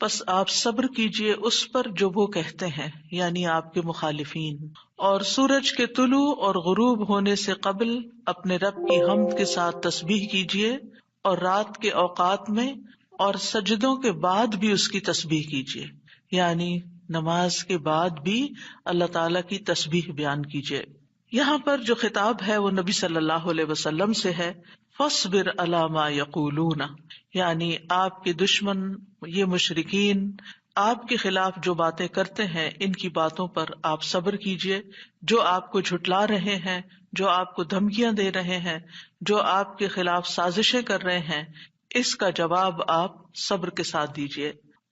پس آپ صبر کیجئے اس پر جو وہ کہتے ہیں، یعنی آپ کے مخالفین، اور سورج کے طلوع اور غروب ہونے سے قبل اپنے رب کی حمد کے ساتھ تسبیح کیجئے، اور رات کے اوقات میں اور سجدوں کے بعد بھی اس کی تسبیح کیجئے، یعنی نماز کے بعد بھی اللہ تعالیٰ کی تسبیح بیان کیجئے۔ یہاں پر جو خطاب ہے وہ نبی صلی اللہ علیہ وسلم سے ہے، فاصبر علی ما یقولون، یعنی آپ کے دشمن یہ مشرکین آپ کے خلاف جو باتیں کرتے ہیں ان کی باتوں پر آپ صبر کیجئے، جو آپ کو جھٹلا رہے ہیں، جو آپ کو دھمکیاں دے رہے ہیں، جو آپ کے خلاف سازشیں کر رہے ہیں، اس کا جواب آپ صبر کے ساتھ دیجئے،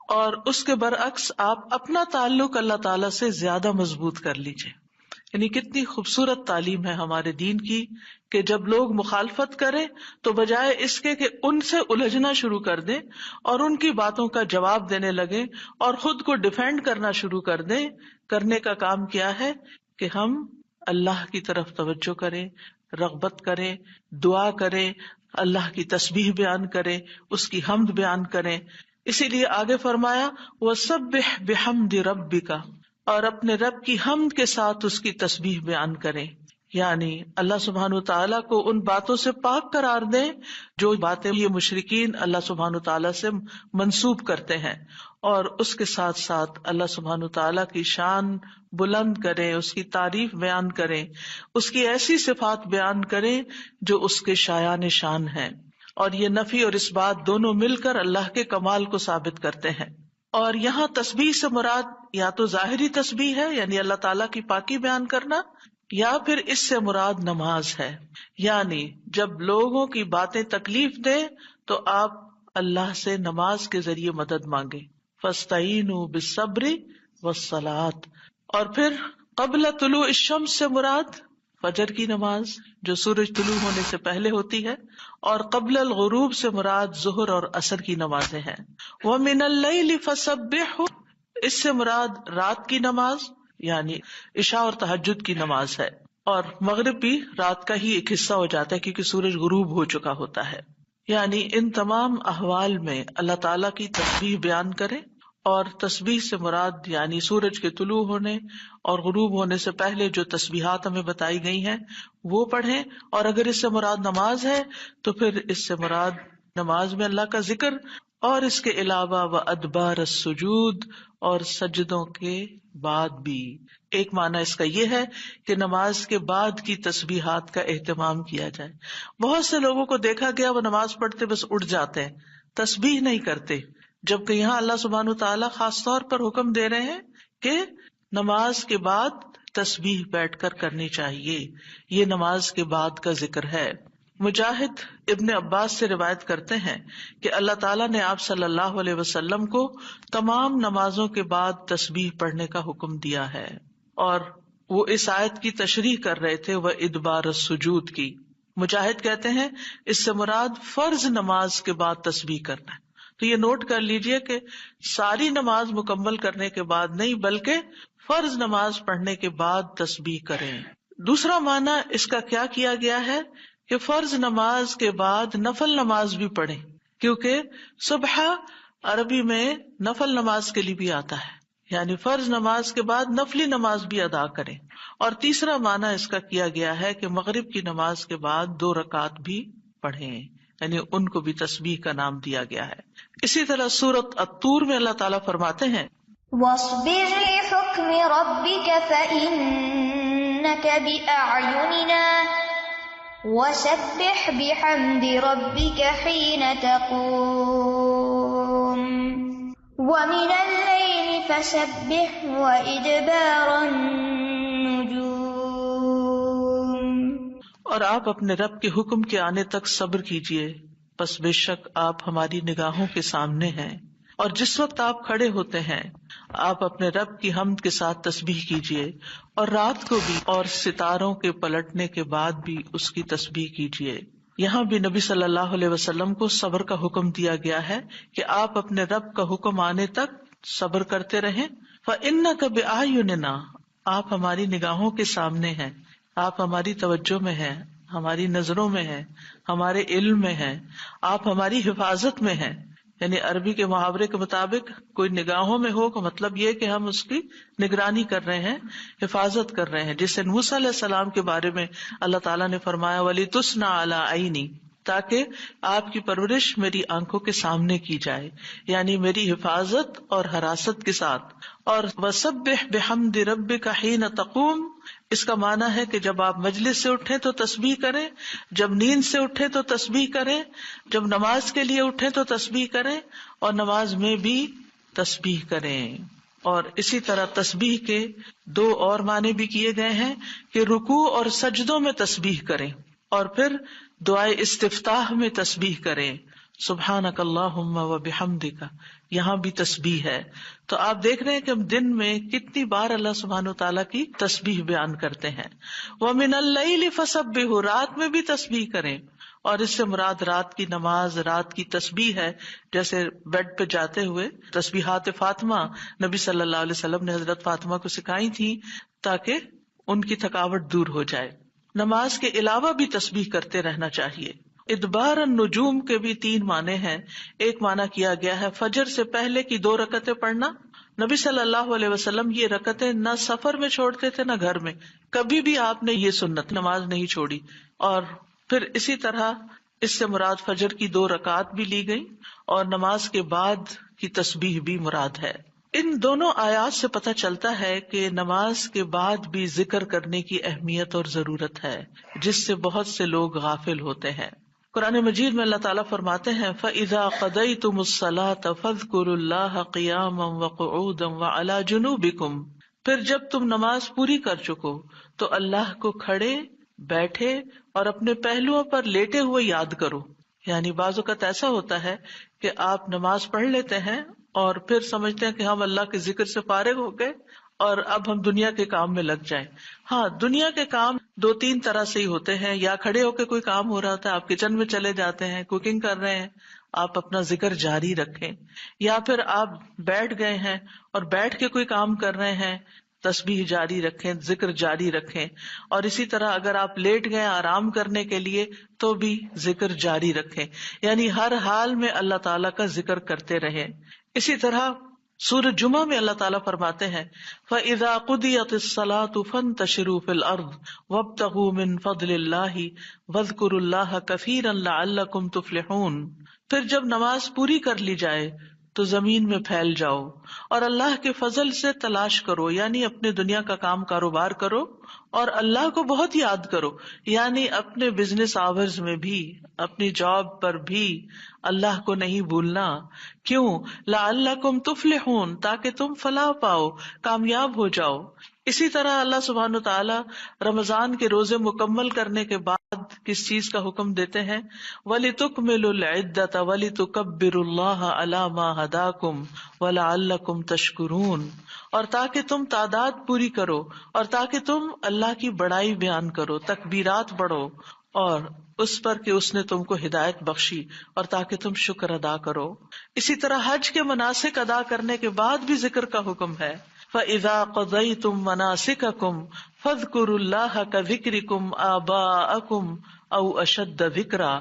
اور اس کے برعکس آپ اپنا تعلق اللہ تعالیٰ سے زیادہ مضبوط کر لیجئے۔ یعنی کتنی خوبصورت تعلیم ہے ہمارے دین کی کہ جب لوگ مخالفت کریں تو بجائے اس کے کہ ان سے الجھنا شروع کر دیں اور ان کی باتوں کا جواب دینے لگیں اور خود کو ڈیفینڈ کرنا شروع کر دیں، کرنے کا کام کیا ہے کہ ہم اللہ کی طرف توجہ کریں، رغبت کریں، دعا کریں، اللہ کی تسبیح بیان کریں، اس کی حمد بیان کریں۔ اسی لیے آگے فرمایا وَسَبِّحْ بِحَمْدِ رَبِّكَ، اور اپنے رب کی حمد کے ساتھ اس کی تسبیح بیان کریں، یعنی اللہ سبحانہ وتعالیٰ کو ان باتوں سے پاک قرار دیں جو باتیں یہ مشرکین اللہ سبحانہ وتعالیٰ سے منسوب کرتے ہیں، اور اس کے ساتھ ساتھ اللہ سبحانہ وتعالیٰ کی شان بلند کریں، اس کی تعریف بیان کریں، اس کی ایسی صفات بیان کریں جو اس کے شایان شان ہیں، اور یہ نفی اور اثبات دونوں مل کر اللہ کے کمال کو ثابت کرتے ہیں۔ اور یہاں تسبیح سے مراد یا تو ظاہری تسبیح ہے یعنی اللہ تعالیٰ کی پاکی بیان کرنا، یا پھر اس سے مراد نماز ہے، یعنی جب لوگوں کی باتیں تکلیف دیں تو آپ اللہ سے نماز کے ذریعے مدد مانگیں، فاستعینوا بالصبر والصلاۃ۔ اور پھر قبل طلوع الشمس سے مراد فجر کی نماز جو سورج طلوع ہونے سے پہلے ہوتی ہے، اور قبل الغروب سے مراد ظہر اور عصر کی نمازیں ہیں۔ وَمِنَ اللَّيْلِ فَسَبِّحْهُ، اس سے مراد رات کی نماز یعنی عشاء اور تہجد کی نماز ہے، اور مغرب بھی رات کا ہی ایک حصہ ہو جاتا ہے کیونکہ سورج غروب ہو چکا ہوتا ہے۔ یعنی ان تمام احوال میں اللہ تعالیٰ کی تسبیح بیان کریں، اور تسبیح سے مراد یعنی سورج کے طلوع ہونے اور غروب ہونے سے پہلے جو تسبیحات ہمیں بتائی گئی ہیں وہ پڑھیں، اور اگر اس سے مراد نماز ہے تو پھر اس سے مراد نماز میں اللہ کا ذکر، اور اس کے علاوہ وَأَدْبَارَ السُّجُودِ، اور سجدوں کے بعد بھی۔ ایک معنی اس کا یہ ہے کہ نماز کے بعد کی تسبیحات کا اہتمام کیا جائے۔ بہت سے لوگوں کو دیکھا گیا وہ نماز پڑھتے بس اٹھ جاتے ہیں، تسبیح نہیں کرتے، جبکہ یہاں اللہ سبحانہ وتعالیٰ خاص طور پر حکم دے رہے ہیں کہ نماز کے بعد تسبیح بیٹھ کر کرنی چاہیے، یہ نماز کے بعد کا ذکر ہے۔ مجاہد ابن عباس سے روایت کرتے ہیں کہ اللہ تعالیٰ نے آپ صلی اللہ علیہ وسلم کو تمام نمازوں کے بعد تسبیح پڑھنے کا حکم دیا ہے، اور وہ اس آیت کی تشریح کر رہے تھے وَإِدْبَارَ السُّجُودِ کی۔ مجاہد کہتے ہیں اس سے مراد فرض نماز کے بعد تسبیح کرنا ہے۔ تو یہ نوٹ کر لیجئے کہ ساری نماز مکمل کرنے کے بعد نہیں بلکہ فرض نماز پڑھنے کے بعد تسبیح کریں۔ دوسرا معنی اس کا کیا کیا گیا ہے کہ فرض نماز کے بعد نفل نماز بھی پڑھیں، کیونکہ صبح عربی میں نفل نماز کے لیے بھی آتا ہے، یعنی فرض نماز کے بعد نفلی نماز بھی ادا کریں۔ اور تیسرا معنی اس کا کیا گیا ہے کہ مغرب کی نماز کے بعد 2 رکعت بھی پڑھیں، یعنی ان کو بھی تسبیح کا نام دیا گیا ہے۔ اسی طرح سورۃ الطور میں اللہ تعالیٰ فرماتے ہیں وَاصْبِرْ لِحُكْمِ رَبِّكَ فَإِنَّكَ بِأَعْيُنِنَا وَسَبِّحْ بِحَمْدِ رَبِّكَ حِينَ تَقُومُ وَمِنَ اللَّيْلِ فَسَبِّحْهُ وَإِدْبَارَ النُّجُومِ۔ اور آپ اپنے رب کے حکم کے آنے تک صبر کیجئے، پس بے شک آپ ہماری نگاہوں کے سامنے ہیں، اور جس وقت آپ کھڑے ہوتے ہیں آپ اپنے رب کی حمد کے ساتھ تسبیح کیجئے، اور رات کو بھی اور ستاروں کے پلٹنے کے بعد بھی اس کی تسبیح کیجئے۔ یہاں بھی نبی صلی اللہ علیہ وسلم کو صبر کا حکم دیا گیا ہے کہ آپ اپنے رب کا حکم آنے تک صبر کرتے رہیں۔ فَإِنَّكَ بِأَعْيُنِنَا، آپ ہماری نگاہوں کے سامنے ہیں، آپ ہماری توجہ میں ہیں، ہماری نظروں میں ہیں، ہمارے علم میں ہیں، آپ ہماری حفاظت میں ہیں، یعنی عربی کے محاورے کے مطابق کوئی نگاہوں میں ہو کا مطلب یہ کہ ہم اس کی نگرانی کر رہے ہیں، حفاظت کر رہے ہیں، جسے موسیٰ علیہ السلام کے بارے میں اللہ تعالیٰ نے فرمایا وَلِتُصْنَعَ عَلَىٰ عَيْنِي، تاکہ آپ کی پرورش میری آنکھوں کے سامنے کی جائے، یعنی میری حفاظت اور حراست کے ساتھ. اور وَسَبِّحْ بِحَمْدِ رَبِّكَ حِينَ تَقُومُ، اس کا معنی ہے کہ جب آپ مجلس سے اٹھیں تو تسبیح کریں، جب نیند سے اٹھیں تو تسبیح کریں، جب نماز کے لیے اٹھیں تو تسبیح کریں، اور نماز میں بھی تسبیح کریں. اور اسی طرح تسبیح کے دو اور معنی بھی کیے گئے ہیں کہ رکوع اور سجدوں میں تسبیح کریں، اور پھر دعائے استفتاح میں تسبیح کریں، سبحانک اللہم و بحمدک، یہاں بھی تسبیح ہے. تو آپ دیکھ رہے ہیں کہ ہم دن میں کتنی بار اللہ سبحانہ وتعالیٰ کی تسبیح بیان کرتے ہیں. وَمِنَ اللَّيْلِ فَسَبِّحْهُ، رات میں بھی تسبیح کریں، اور اس سے مراد رات کی نماز، رات کی تسبیح ہے. جیسے بیڈ پہ جاتے ہوئے تسبیحات فاطمہ نبی صلی اللہ علیہ وسلم نے حضرت فاطمہ کو سکھائی تھی تاکہ ان کی تھکاوٹ دور ہو جائے. نماز کے علاوہ بھی تسبیح کرتے رہنا چاہیے. ادبار النجوم کے بھی 3 معنی ہیں. ایک معنی کیا گیا ہے فجر سے پہلے کی 2 رکعتیں پڑھنا. نبی صلی اللہ علیہ وسلم یہ رکعتیں نہ سفر میں چھوڑتے تھے نہ گھر میں، کبھی بھی آپ نے یہ سنت نماز نہیں چھوڑی. اور پھر اسی طرح اس سے مراد فجر کی 2 رکعات بھی لی گئی، اور نماز کے بعد کی تسبیح بھی مراد ہے. ان دونوں آیات سے پتہ چلتا ہے کہ نماز کے بعد بھی ذکر کرنے کی اہمیت اور ضرورت ہے، جس سے بہت سے لوگ غافل ہوتے ہیں. قرآن مجید میں اللہ تعالیٰ فرماتے ہیں فَإِذَا قَضَيْتُمُ الصَّلَاةَ فَاذْكُرُوا اللَّهَ قِيَامًا وَقُعُودًا وَعَلَى جُنُوبِكُمْ، پھر جب تم نماز پوری کر چکو تو اللہ کو کھڑے، بیٹھے اور اپنے پہلوؤں پر لیٹے ہوئے یاد کرو. یعنی بعض اوقات ایسا ہوتا ہے کہ آپ نماز پڑھ لیتے ہیں اور پھر سمجھتے ہیں کہ ہم اللہ کے ذکر سے فارغ ہو گئے اور اب ہم دنیا کے کام میں لگ جائیں. ہاں، دنیا کے کام 2-3 طرح سے ہی ہوتے ہیں. یا کھڑے ہو کے کوئی کام ہو رہا ہوتا ہے، آپ کچن میں چلے جاتے ہیں، کوکنگ کر رہے ہیں، آپ اپنا ذکر جاری رکھیں. یا پھر آپ بیٹھ گئے ہیں اور بیٹھ کے کوئی کام کر رہے ہیں، تسبیح جاری رکھیں، ذکر جاری رکھیں. اور اسی طرح اگر آپ لیٹ گئے آرام کرنے کے لیے تو بھی ذکر جاری رکھیں. یعنی ہر حال میں اللہ تعالیٰ کا ذکر کرتے رہیں. اسی طرح سورۃ جمعہ میں اللہ تعالیٰ فرماتے ہیں فَإِذَا قُضِيَتِ الصَّلَاةُ فَانتَشِرُوا فِي الْأَرْضِ وَابْتَغُوا مِن فَضْلِ اللَّهِ وَاذْكُرُوا اللَّهَ كَثِيرًا لَعَلَّكُمْ تُفْلِحُونَ. پھر جب نماز پوری کر لی جائے تو زمین میں پھیل جاؤ اور اللہ کے فضل سے تلاش کرو، یعنی اپنے دنیا کا کام کاروبار کرو اور اللہ کو بہت یاد کرو. یعنی اپنے بزنس آورز میں بھی، اپنی جاب پر بھی اللہ کو نہیں بھولنا. کیوں؟ لعلکم تفلحون، تاکہ تم فلاح پاؤ، کامیاب ہو جاؤ. اسی طرح اللہ سبحانہ وتعالیٰ رمضان کے روزے مکمل کرنے کے بعد کس چیز کا حکم دیتے ہیں؟ وَلِتُكْمِلُوا الْعِدَّةَ وَلِتُكَبِّرُوا اللَّهَ عَلَى مَا هَدَاكُمْ وَلَعَلَّكُمْ تَشْكُرُونَ، اور تاکہ تم تعداد پوری کرو اور تاکہ تم اللہ کی بڑائی بیان کرو، تکبیرات پڑھو، اور اس پر کہ اس نے تم کو ہدایت بخشی، اور تاکہ تم شکر ادا کرو. اسی طرح حج کے مناسک ادا کرنے کے بعد بھی ذکر کا حکم ہے. فَإِذَا قَضَيْتُم مَّنَاسِكَكُمْ فَاذْكُرُوا اللَّهَ كَذِكْرِكُمْ آبَاءَكُمْ أَوْ أَشَدَّ ذِكْرًا.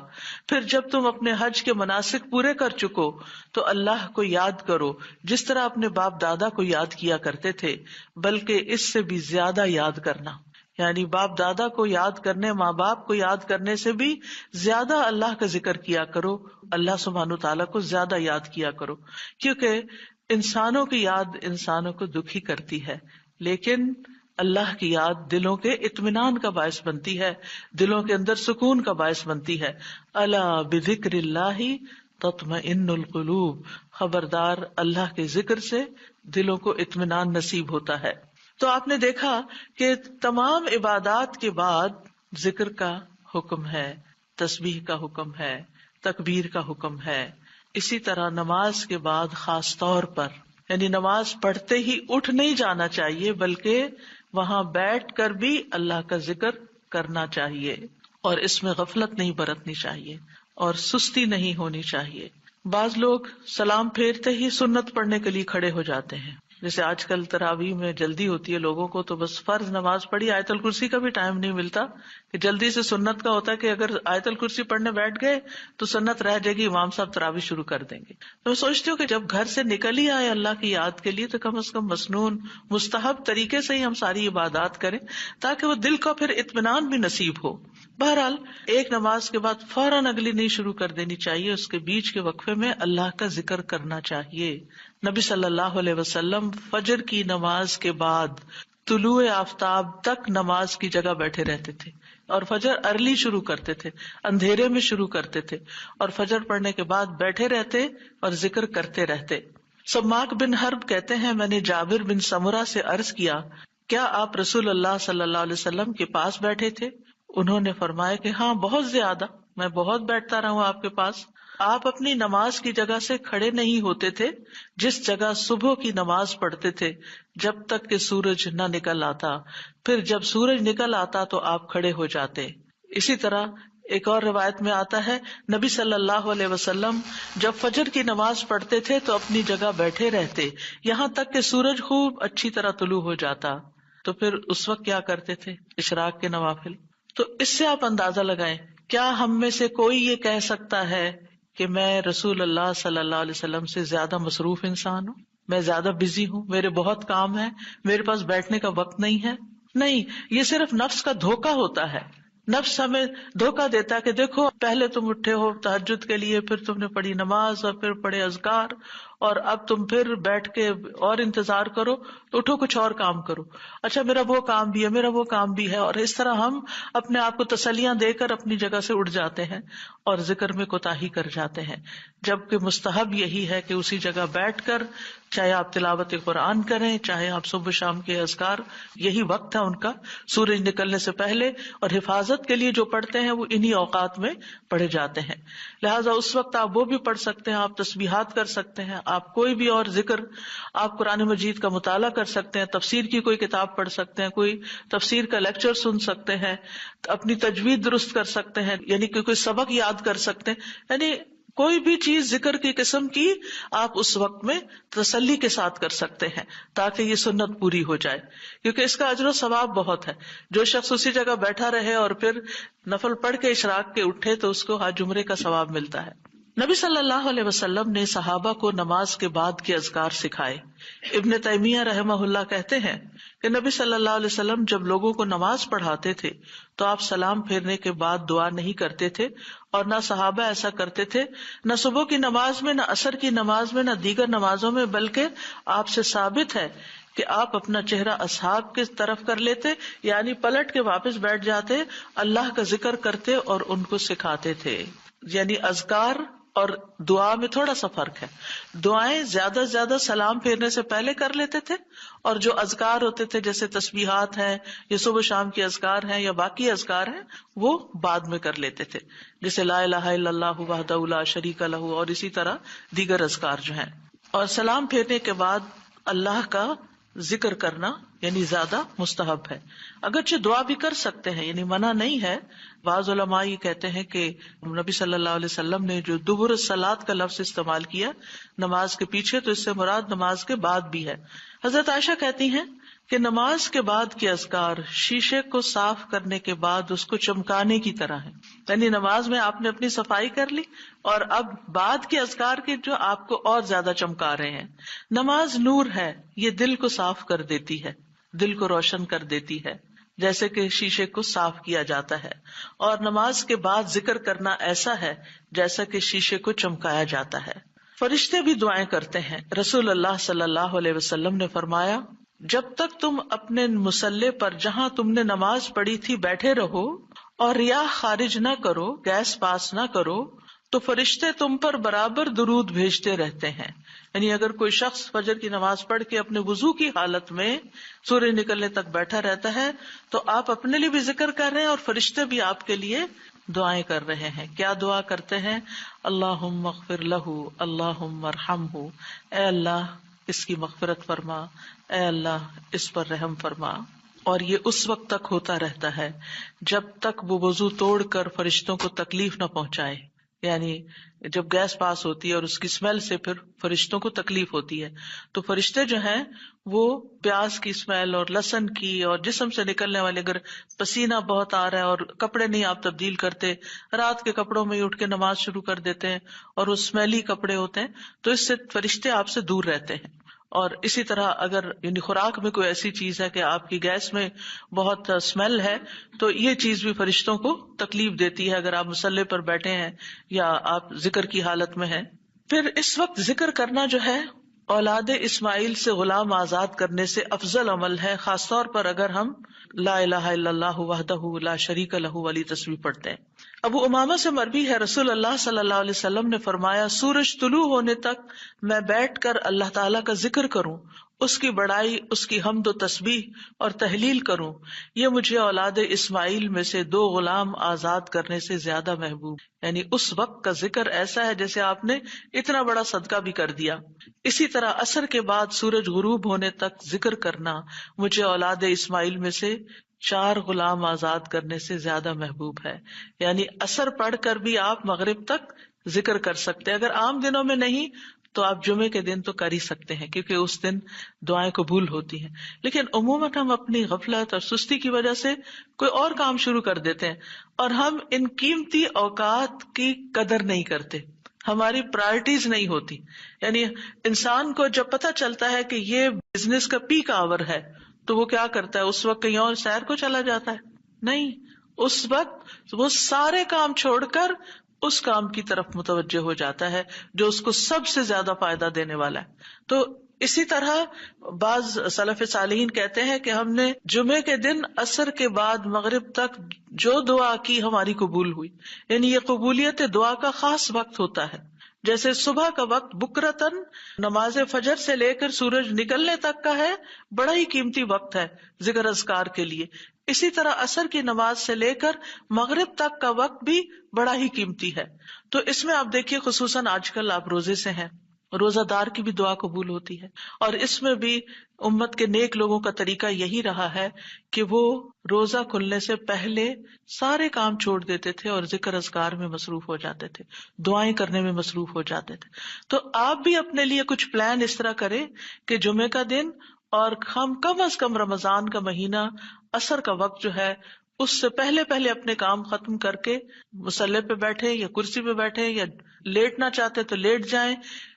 پھر جب تم اپنے حج کے مناسک پورے کر چکو تو اللہ کو یاد کرو جس طرح اپنے باپ دادا کو یاد کیا کرتے تھے، بلکہ اس سے بھی زیادہ یاد کرنا. یعنی باپ دادا کو یاد کرنے، ماں باپ کو یاد کرنے سے بھی زیادہ اللہ کا ذکر کیا کرو، اللہ سبحانہ تعالیٰ کو زیادہ یاد کیا کرو. کیونکہ انسانوں کی یاد انسانوں کو دکھی کرتی ہے، لیکن اللہ کی یاد دلوں کے اطمینان کا باعث بنتی ہے، دلوں کے اندر سکون کا باعث بنتی ہے. الا بذکر اللہ تطمئن القلوب، خبردار اللہ کے ذکر سے دلوں کو اطمینان نصیب ہوتا ہے. تو آپ نے دیکھا کہ تمام عبادات کے بعد ذکر کا حکم ہے، تسبیح کا حکم ہے، تکبیر کا حکم ہے. اسی طرح نماز کے بعد خاص طور پر، یعنی نماز پڑھتے ہی اٹھ نہیں جانا چاہیے، بلکہ وہاں بیٹھ کر بھی اللہ کا ذکر کرنا چاہیے، اور اس میں غفلت نہیں برتنی چاہیے اور سستی نہیں ہونی چاہیے. بعض لوگ سلام پھیرتے ہی سنت پڑھنے کے لیے کھڑے ہو جاتے ہیں، جیسے آج کل تراویح میں جلدی ہوتی ہے لوگوں کو، تو بس فرض نماز پڑھی، آیت الکرسی کا بھی ٹائم نہیں ملتا کہ جلدی سے. سنت کا ہوتا ہے کہ اگر آیت الکرسی پڑھنے بیٹھ گئے تو سنت رہ جائے گی، امام صاحب تراویح شروع کر دیں گے. تو میں سوچتی ہوں کہ جب گھر سے نکل ہی آئے اللہ کی یاد کے لیے تو کم از کم مسنون مستحب طریقے سے ہی ہم ساری عبادات کریں تاکہ وہ دل کو پھر اطمینان بھی نصیب ہو. بہرحال ایک نماز کے بعد فوراً اگلی نہیں شروع کر دینی چاہیے، اس کے بیچ کے وقفے میں اللہ کا ذکر کرنا چاہیے. نبی صلی اللہ علیہ وسلم فجر کی نماز کے بعد طلوع آفتاب تک نماز کی جگہ بیٹھے رہتے تھے، اور فجر ارلی شروع کرتے تھے، اندھیرے میں شروع کرتے تھے، اور فجر پڑھنے کے بعد بیٹھے رہتے اور ذکر کرتے رہتے. سماک بن حرب کہتے ہیں میں نے جابر بن سمرہ سے عرض کیا کیا آپ رسول اللہ صلی اللہ علیہ وسلم کے پاس بیٹھے تھے؟ انہوں نے فرمایا کہ ہاں بہت زیادہ، میں بہت بیٹھتا رہا ہوں آپ کے پاس. آپ اپنی نماز کی جگہ سے کھڑے نہیں ہوتے تھے جس جگہ صبح کی نماز پڑھتے تھے جب تک کہ سورج نہ نکل آتا، پھر جب سورج نکل آتا تو آپ کھڑے ہو جاتے. اسی طرح ایک اور روایت میں آتا ہے نبی صلی اللہ علیہ وسلم جب فجر کی نماز پڑھتے تھے تو اپنی جگہ بیٹھے رہتے یہاں تک کہ سورج خوب اچھی طرح طلوع ہو جاتا. تو پھر اس وقت کیا کرتے تھے؟ اشراق کے نوافل. تو اس سے آپ اندازہ لگائیں، کیا ہم میں سے کوئی یہ کہہ سکتا ہے کہ میں رسول اللہ صلی اللہ علیہ وسلم سے زیادہ مصروف انسان ہوں، میں زیادہ بزی ہوں، میرے بہت کام ہے، میرے پاس بیٹھنے کا وقت نہیں ہے؟ نہیں، یہ صرف نفس کا دھوکہ ہوتا ہے. نفس ہمیں دھوکہ دیتا ہے کہ دیکھو پہلے تم اٹھے ہو تہجد کے لیے، پھر تم نے پڑھی نماز اور پھر پڑھے اذکار، اور اب تم پھر بیٹھ کے اور انتظار کرو تو اٹھو کچھ اور کام کرو. اچھا میرا وہ کام بھی ہے، میرا وہ کام بھی ہے، اور اس طرح ہم اپنے آپ کو تسلیاں دے کر اپنی جگہ سے اٹھ جاتے ہیں اور ذکر میں کوتاہی کر جاتے ہیں. جبکہ مستحب یہی ہے کہ اسی جگہ بیٹھ کر چاہے آپ تلاوت قرآن کریں، چاہے آپ صبح شام کے اذکار، یہی وقت ہے ان کا سورج نکلنے سے پہلے، اور حفاظت کے لیے جو پڑھتے ہیں وہ انہی اوقات میں پڑھے جاتے ہیں. لہٰذا اس وقت آپ وہ بھی پڑھ سکتے ہیں، آپ تسبیحات کر سکتے ہیں، آپ کوئی بھی اور ذکر، آپ قرآن مجید کا مطالعہ کر سکتے ہیں، تفسیر کی کوئی کتاب پڑھ سکتے ہیں، کوئی تفسیر کا لیکچر سن سکتے ہیں، اپنی تجوید درست کر سکتے ہیں، یعنی کہ کوئی سبق یاد کر سکتے ہیں. یعنی کوئی بھی چیز ذکر کی قسم کی آپ اس وقت میں تسلی کے ساتھ کر سکتے ہیں تاکہ یہ سنت پوری ہو جائے، کیونکہ اس کا اجر و ثواب بہت ہے. جو شخص اسی جگہ بیٹھا رہے اور پھر نفل پڑھ کے اشراق کے اٹھے تو اس کو حج عمرے کا ثواب ملتا ہے. نبی صلی اللہ علیہ وسلم نے صحابہ کو نماز کے بعد کے اذکار سکھائے. ابن تیمیہ رحمہ اللہ کہتے ہیں کہ نبی صلی اللہ علیہ وسلم جب لوگوں کو نماز پڑھاتے تھے تو آپ سلام پھیرنے کے بعد دعا نہیں کرتے تھے، اور نہ صحابہ ایسا کرتے تھے، نہ صبح کی نماز میں، نہ عصر کی نماز میں، نہ دیگر نمازوں میں، بلکہ آپ سے ثابت ہے کہ آپ اپنا چہرہ اصحاب کی طرف کر لیتے، یعنی پلٹ کے واپس بیٹھ جاتے، اللہ کا ذکر کرتے اور ان کو سکھاتے تھے. یعنی اذکار اور دعا میں تھوڑا سا فرق ہے. دعائیں زیادہ سے زیادہ سلام پھیرنے سے پہلے کر لیتے تھے، اور جو اذکار ہوتے تھے جیسے تسبیحات ہیں یا صبح شام کے اذکار ہیں یا باقی اذکار ہیں وہ بعد میں کر لیتے تھے، جیسے لا الہ الا اللہ وحدہ لا شریک لہ، اور اسی طرح دیگر اذکار جو ہیں. اور سلام پھیرنے کے بعد اللہ کا ذکر کرنا یعنی زیادہ مستحب ہے. اگرچہ دعا بھی کر سکتے ہیں، یعنی منع نہیں ہے. بعض علماء یہ کہتے ہیں کہ نبی صلی اللہ علیہ وسلم نے جو دبر الصلاۃ کا لفظ استعمال کیا نماز کے پیچھے، تو اس سے مراد نماز کے بعد بھی ہے. حضرت عائشہ کہتی ہیں کہ نماز کے بعد کے اذکار شیشے کو صاف کرنے کے بعد اس کو چمکانے کی طرح ہے. یعنی نماز میں آپ نے اپنی صفائی کر لی اور اب بعد کے اذکار کے جو آپ کو اور زیادہ چمکا رہے ہیں. نماز نور ہے، یہ دل کو صاف کر دیتی ہے، دل کو روشن کر دیتی ہے جیسے کہ شیشے کو صاف کیا جاتا ہے. اور نماز کے بعد ذکر کرنا ایسا ہے جیسا کہ شیشے کو چمکایا جاتا ہے. فرشتے بھی دعائیں کرتے ہیں. رسول اللہ صلی اللہ علیہ وسلم نے فرمایا جب تک تم اپنے مصلی پر جہاں تم نے نماز پڑھی تھی بیٹھے رہو اور ریاح خارج نہ کرو، گیس پاس نہ کرو، تو فرشتے تم پر برابر درود بھیجتے رہتے ہیں. یعنی اگر کوئی شخص فجر کی نماز پڑھ کے اپنے وضو کی حالت میں سورج نکلنے تک بیٹھا رہتا ہے تو آپ اپنے لیے بھی ذکر کر رہے ہیں اور فرشتے بھی آپ کے لیے دعائیں کر رہے ہیں. کیا دعا کرتے ہیں؟ اللہم اغفر لہ، اللہم ارحمہ، اے اللہ اس کی مغفرت فرما، اے اللہ اس پر رحم فرما. اور یہ اس وقت تک ہوتا رہتا ہے جب تک وہ وضو توڑ کر فرشتوں کو تکلیف نہ پہنچائے. یعنی جب گیس پاس ہوتی ہے اور اس کی اسمیل سے پھر فرشتوں کو تکلیف ہوتی ہے، تو فرشتے جو ہیں وہ پیاز کی اسمیل اور لہسن کی اور جسم سے نکلنے والے، اگر پسینہ بہت آ رہا ہے اور کپڑے نہیں آپ تبدیل کرتے، رات کے کپڑوں میں ہی اٹھ کے نماز شروع کر دیتے ہیں اور وہ اسمیلی کپڑے ہوتے ہیں، تو اس سے فرشتے آپ سے دور رہتے ہیں. اور اسی طرح اگر یعنی خوراک میں کوئی ایسی چیز ہے کہ آپ کی گیس میں بہت اسمیل ہے، تو یہ چیز بھی فرشتوں کو تکلیف دیتی ہے اگر آپ مصلی پر بیٹھے ہیں یا آپ ذکر کی حالت میں ہیں. پھر اس وقت ذکر کرنا جو ہے اولاد اسماعیل سے غلام آزاد کرنے سے افضل عمل ہے، خاص طور پر اگر ہم لا الہ الا اللہ وحدہ لا شریک لہ والی تسبیح پڑھتے ہیں. ابو امامہ سے مروی ہے رسول اللہ صلی اللہ علیہ وسلم نے فرمایا، سورج طلوع ہونے تک میں بیٹھ کر اللہ تعالیٰ کا ذکر کروں، اس کی بڑائی، اس کی حمد و تسبیح اور تحلیل کروں، یہ مجھے اولاد اسماعیل میں سے 2 غلام آزاد کرنے سے زیادہ محبوب. یعنی اس وقت کا ذکر ایسا ہے جیسے آپ نے اتنا بڑا صدقہ بھی کر دیا. اسی طرح عصر کے بعد سورج غروب ہونے تک ذکر کرنا مجھے اولاد اسماعیل میں سے 4 غلام آزاد کرنے سے زیادہ محبوب ہے. یعنی عصر پڑھ کر بھی آپ مغرب تک ذکر کر سکتے ہیں. اگر عام دنوں میں نہیں تو آپ جمعے کے دن تو کر ہی سکتے ہیں، کیونکہ اس دن دعائیں قبول ہوتی ہیں. لیکن عموماً ہم اپنی غفلت اور سستی کی وجہ سے کوئی اور کام شروع کر دیتے ہیں اور ہم ان قیمتی اوقات کی قدر نہیں کرتے، ہماری پرائرٹیز نہیں ہوتی. یعنی انسان کو جب پتہ چلتا ہے کہ یہ بزنس کا پیک آور ہے تو وہ کیا کرتا ہے، اس وقت کہیں اور سیر کو چلا جاتا ہے؟ نہیں، اس وقت وہ سارے کام چھوڑ کر اس کام کی طرف متوجہ ہو جاتا ہے جو اس کو سب سے زیادہ فائدہ دینے والا ہے. تو اسی طرح بعض سلف صالحین کہتے ہیں کہ ہم نے جمعے کے دن عصر کے بعد مغرب تک جو دعا کی ہماری قبول ہوئی. یعنی یہ قبولیت دعا کا خاص وقت ہوتا ہے. جیسے صبح کا وقت بکرتن نماز فجر سے لے کر سورج نکلنے تک کا ہے، بڑا ہی قیمتی وقت ہے ذکر اذکار کے لیے. اسی طرح عصر کی نماز سے لے کر مغرب تک کا وقت بھی بڑا ہی قیمتی ہے. تو اس میں آپ دیکھیے خصوصاً آج کل آپ روزے سے ہیں، روزہ دار کی بھی دعا قبول ہوتی ہے. اور اس میں بھی امت کے نیک لوگوں کا طریقہ یہی رہا ہے کہ وہ روزہ کھلنے سے پہلے سارے کام چھوڑ دیتے تھے اور ذکر اذکار میں مصروف ہو جاتے تھے، دعائیں کرنے میں مصروف ہو جاتے تھے. تو آپ بھی اپنے لیے کچھ پلان اس طرح کریں کہ جمعے کا دن اور ہم کم از کم رمضان کا مہینہ عصر کا وقت جو ہے اس سے پہلے اپنے کام ختم کر کے مصلی پہ بیٹھے یا کرسی پہ بیٹھے یا لیٹنا چاہتے تو لیٹ جائیں،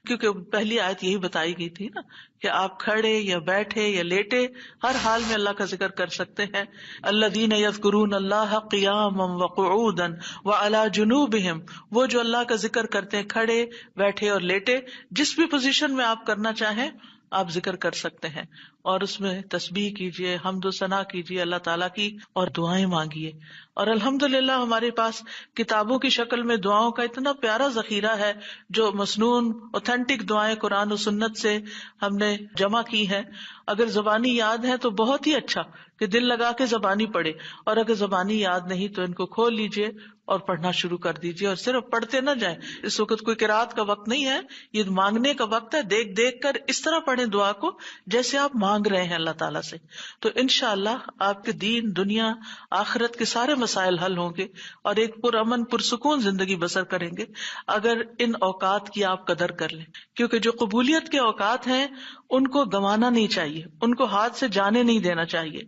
کیونکہ پہلی آیت یہی بتائی گئی تھی نا کہ آپ کھڑے یا بیٹھے یا لیٹے ہر حال میں اللہ کا ذکر کر سکتے ہیں. الذین یذکرون اللہ قیاما وقعودا وعلی جنوبہم، وہ جو اللہ کا ذکر کرتے ہیں کھڑے، بیٹھے اور لیٹے، جس بھی پوزیشن میں آپ کرنا چاہیں آپ ذکر کر سکتے ہیں. اور اس میں تسبیح کیجیے، حمد و ثنا کیجیے اللہ تعالیٰ کی اور دعائیں مانگیے. اور الحمدللہ ہمارے پاس کتابوں کی شکل میں دعاؤں کا اتنا پیارا ذخیرہ ہے جو مسنون اوتھینٹک دعائیں قرآن و سنت سے ہم نے جمع کی ہیں. اگر زبانی یاد ہے تو بہت ہی اچھا کہ دل لگا کے زبانی پڑھے، اور اگر زبانی یاد نہیں تو ان کو کھول لیجیے اور پڑھنا شروع کر دیجیے. اور صرف پڑھتے نہ جائیں، اس وقت کوئی قرات کا وقت نہیں ہے، یہ مانگنے کا وقت ہے. دیکھ دیکھ کر اس طرح پڑھیں دعا کو جیسے آپ مانگ رہے ہیں اللہ تعالیٰ سے. تو انشاءاللہ آپ کے دین، دنیا، آخرت کے سارے مسائل حل ہوں گے اور ایک پرامن پرسکون زندگی بسر کریں گے اگر ان اوقات کی آپ قدر کر لیں. کیونکہ جو قبولیت کے اوقات ہیں ان کو گنوانا نہیں چاہیے، ان کو ہاتھ سے جانے نہیں دینا چاہیے.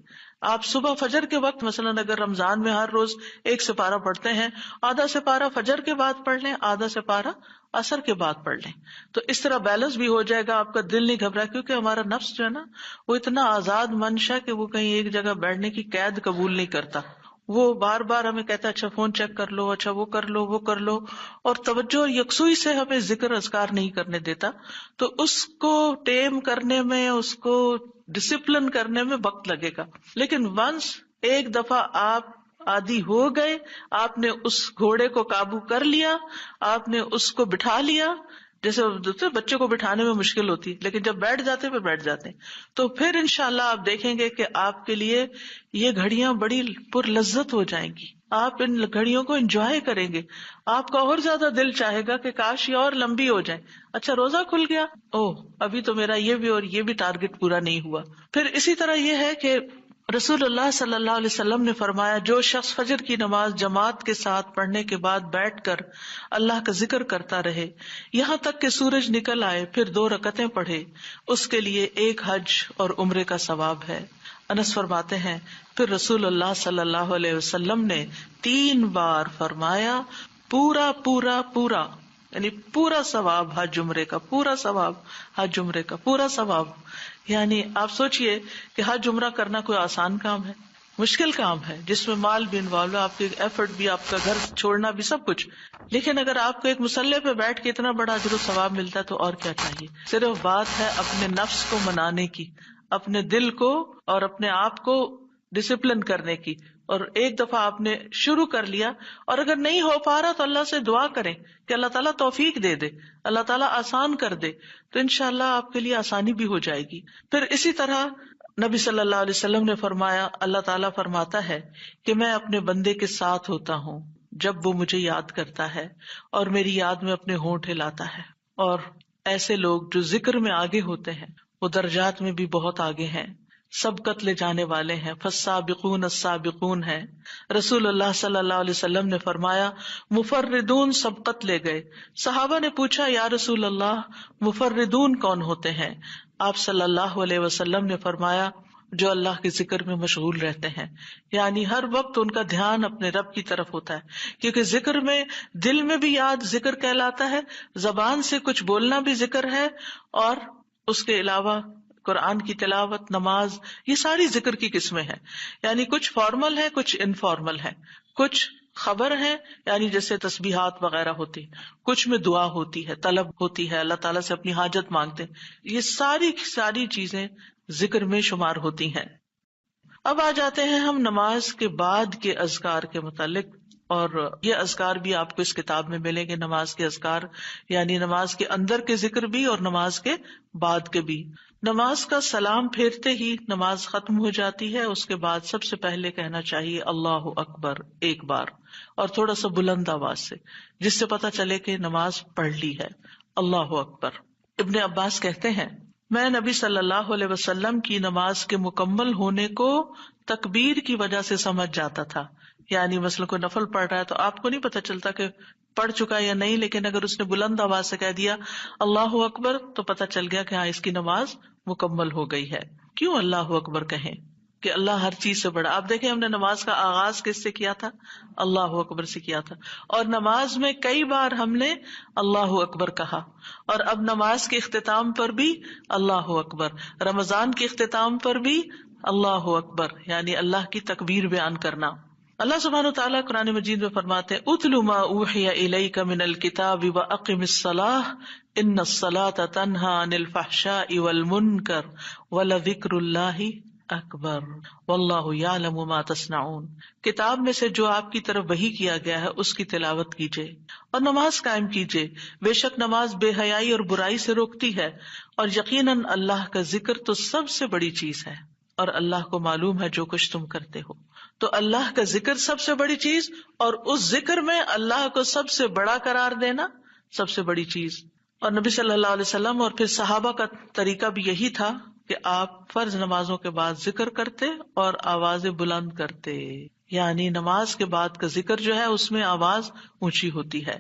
آپ صبح فجر کے وقت مثلاً اگر رمضان میں ہر روز 1 سپارہ پڑھتے ہیں، آدھا سپارہ فجر کے بعد پڑھ لیں، آدھا سپارہ عصر کے بعد پڑھ لیں. تو اس طرح بیلنس بھی ہو جائے گا، آپ کا دل نہیں گھبرا، کیونکہ ہمارا نفس جو ہے نا وہ اتنا آزاد منشا کہ وہ کہیں ایک جگہ بیٹھنے کی قید قبول نہیں کرتا. وہ بار بار ہمیں کہتا ہے اچھا فون چیک کر لو، اچھا وہ کر لو، وہ کر لو، اور توجہ اور یکسوئی سے ہمیں ذکر اذکار نہیں کرنے دیتا. تو اس کو ٹیم کرنے میں، اس کو ڈسپلن کرنے میں وقت لگے گا. لیکن ونس ایک دفعہ آپ عادی ہو گئے، آپ نے اس گھوڑے کو قابو کر لیا، آپ نے اس کو بٹھا لیا. جیسے بچے کو بٹھانے میں مشکل ہوتی ہے لیکن جب بیٹھ جاتے پھر بیٹھ جاتے ہیں. تو پھر انشاءاللہ آپ دیکھیں گے کہ آپ کے لیے یہ گھڑیاں بڑی پر لذت ہو جائیں گی. آپ ان گھڑیوں کو انجوائے کریں گے، آپ کا اور زیادہ دل چاہے گا کہ کاش یہ اور لمبی ہو جائے. اچھا روزہ کھل گیا، ابھی تو میرا یہ بھی اور یہ بھی ٹارگٹ پورا نہیں ہوا. پھر اسی طرح یہ ہے کہ رسول اللہ صلی اللہ علیہ وسلم نے فرمایا جو شخص فجر کی نماز جماعت کے ساتھ پڑھنے کے بعد بیٹھ کر اللہ کا ذکر کرتا رہے یہاں تک کہ سورج نکل آئے پھر 2 رکعتیں پڑھے اس کے لیے 1 حج اور عمرے کا ثواب ہے۔ انس فرماتے ہیں پھر رسول اللہ صلی اللہ علیہ وسلم نے 3 بار فرمایا پورا پورا پورا، یعنی پورا ثواب حج عمرے کا، پورا ثواب حج عمرے کا، پورا ثواب۔ یعنی آپ سوچئے کہ حج عمرہ کرنا کوئی آسان کام ہے؟ مشکل کام ہے، جس میں مال بھی انوالو ہے، آپ کی ایفرٹ بھی، آپ کا گھر چھوڑنا بھی، سب کچھ۔ لیکن اگر آپ کو ایک مصلی پہ بیٹھ کے اتنا بڑا اجر و ثواب ملتا ہے تو اور کیا چاہیے۔ صرف بات ہے اپنے نفس کو منانے کی، اپنے دل کو اور اپنے آپ کو ڈسپلن کرنے کی، اور ایک دفعہ آپ نے شروع کر لیا اور اگر نہیں ہو پا رہا تو اللہ سے دعا کریں کہ اللہ تعالیٰ توفیق دے دے، اللہ تعالیٰ آسان کر دے، تو انشاءاللہ آپ کے لیے آسانی بھی ہو جائے گی۔ پھر اسی طرح نبی صلی اللہ علیہ وسلم نے فرمایا، اللہ تعالیٰ فرماتا ہے کہ میں اپنے بندے کے ساتھ ہوتا ہوں جب وہ مجھے یاد کرتا ہے اور میری یاد میں اپنے ہونٹ ہلاتا ہے۔ اور ایسے لوگ جو ذکر میں آگے ہوتے ہیں وہ درجات میں بھی بہت آگے ہیں، سبقت لے جانے والے ہیں، فالسابقون السابقون ہیں۔ رسول اللہ صلی اللہ علیہ وسلم نے فرمایا مفردون سبقت لے گئے۔ صحابہ نے پوچھا یا رسول اللہ مفردون کون ہوتے ہیں؟ آپ صلی اللہ علیہ وسلم نے فرمایا جو اللہ کے ذکر میں مشغول رہتے ہیں، یعنی ہر وقت ان کا دھیان اپنے رب کی طرف ہوتا ہے، کیونکہ ذکر میں دل میں بھی یاد ذکر کہلاتا ہے، زبان سے کچھ بولنا بھی ذکر ہے، اور اس کے علاوہ قرآن کی تلاوت، نماز، یہ ساری ذکر کی قسمیں ہیں۔ یعنی کچھ فارمل ہے، کچھ انفارمل ہے، کچھ خبر ہے یعنی جیسے تسبیحات وغیرہ ہوتی، کچھ میں دعا ہوتی ہے، طلب ہوتی ہے، اللہ تعالیٰ سے اپنی حاجت مانگتے ہیں، یہ ساری چیزیں ذکر میں شمار ہوتی ہیں۔ اب آ جاتے ہیں ہم نماز کے بعد کے اذکار کے متعلق، اور یہ اذکار بھی آپ کو اس کتاب میں ملیں گے، نماز کے اذکار، یعنی نماز کے اندر کے ذکر بھی اور نماز کے بعد کے بھی۔ نماز کا سلام پھیرتے ہی نماز ختم ہو جاتی ہے، اس کے بعد سب سے پہلے کہنا چاہیے اللہ اکبر 1 بار، اور تھوڑا سا بلند آواز سے، جس سے پتہ چلے کہ نماز پڑھ لی ہے۔ اللہ اکبر۔ ابن عباس کہتے ہیں میں نبی صلی اللہ علیہ وسلم کی نماز کے مکمل ہونے کو تکبیر کی وجہ سے سمجھ جاتا تھا، یعنی مثلا کوئی نفل پڑھ رہا ہے تو آپ کو نہیں پتہ چلتا کہ پڑھ چکا یا نہیں، لیکن اگر اس نے بلند آواز سے کہہ دیا اللہ اکبر تو پتہ چل گیا کہ ہاں اس کی نماز مکمل ہو گئی ہے۔ کیوں اللہ اکبر کہیں؟ کہ اللہ ہر چیز سے بڑا۔ آپ دیکھیں ہم نے نماز کا آغاز کس سے کیا تھا؟ اللہ اکبر سے کیا تھا، اور نماز میں کئی بار ہم نے اللہ اکبر کہا، اور اب نماز کے اختتام پر بھی اللہ اکبر، رمضان کے اختتام پر بھی اللہ اکبر، یعنی اللہ کی تکبیر بیان کرنا۔ اللہ سبحانہ وتعالیٰ قرآن مجید میں فرماتے ہیں اتل ما اوحی الیک من الکتاب واقم الصلاۃ ان الصلاۃ تنہی عن الفحشاء والمنکر ولذکر اللہ اکبر واللہ یعلم ما تصنعون۔ کتاب میں سے جو آپ کی طرف وحی کیا گیا ہے اس کی تلاوت کیجیے اور نماز قائم کیجیے، بے شک نماز بے حیائی اور برائی سے روکتی ہے، اور یقیناً اللہ کا ذکر تو سب سے بڑی چیز ہے، اور اللہ کو معلوم ہے جو کچھ تم کرتے ہو۔ تو اللہ کا ذکر سب سے بڑی چیز، اور اس ذکر میں اللہ کو سب سے بڑا قرار دینا سب سے بڑی چیز۔ اور نبی صلی اللہ علیہ وسلم اور پھر صحابہ کا طریقہ بھی یہی تھا کہ آپ فرض نمازوں کے بعد ذکر کرتے اور آوازیں بلند کرتے، یعنی نماز کے بعد کا ذکر جو ہے اس میں آواز اونچی ہوتی ہے۔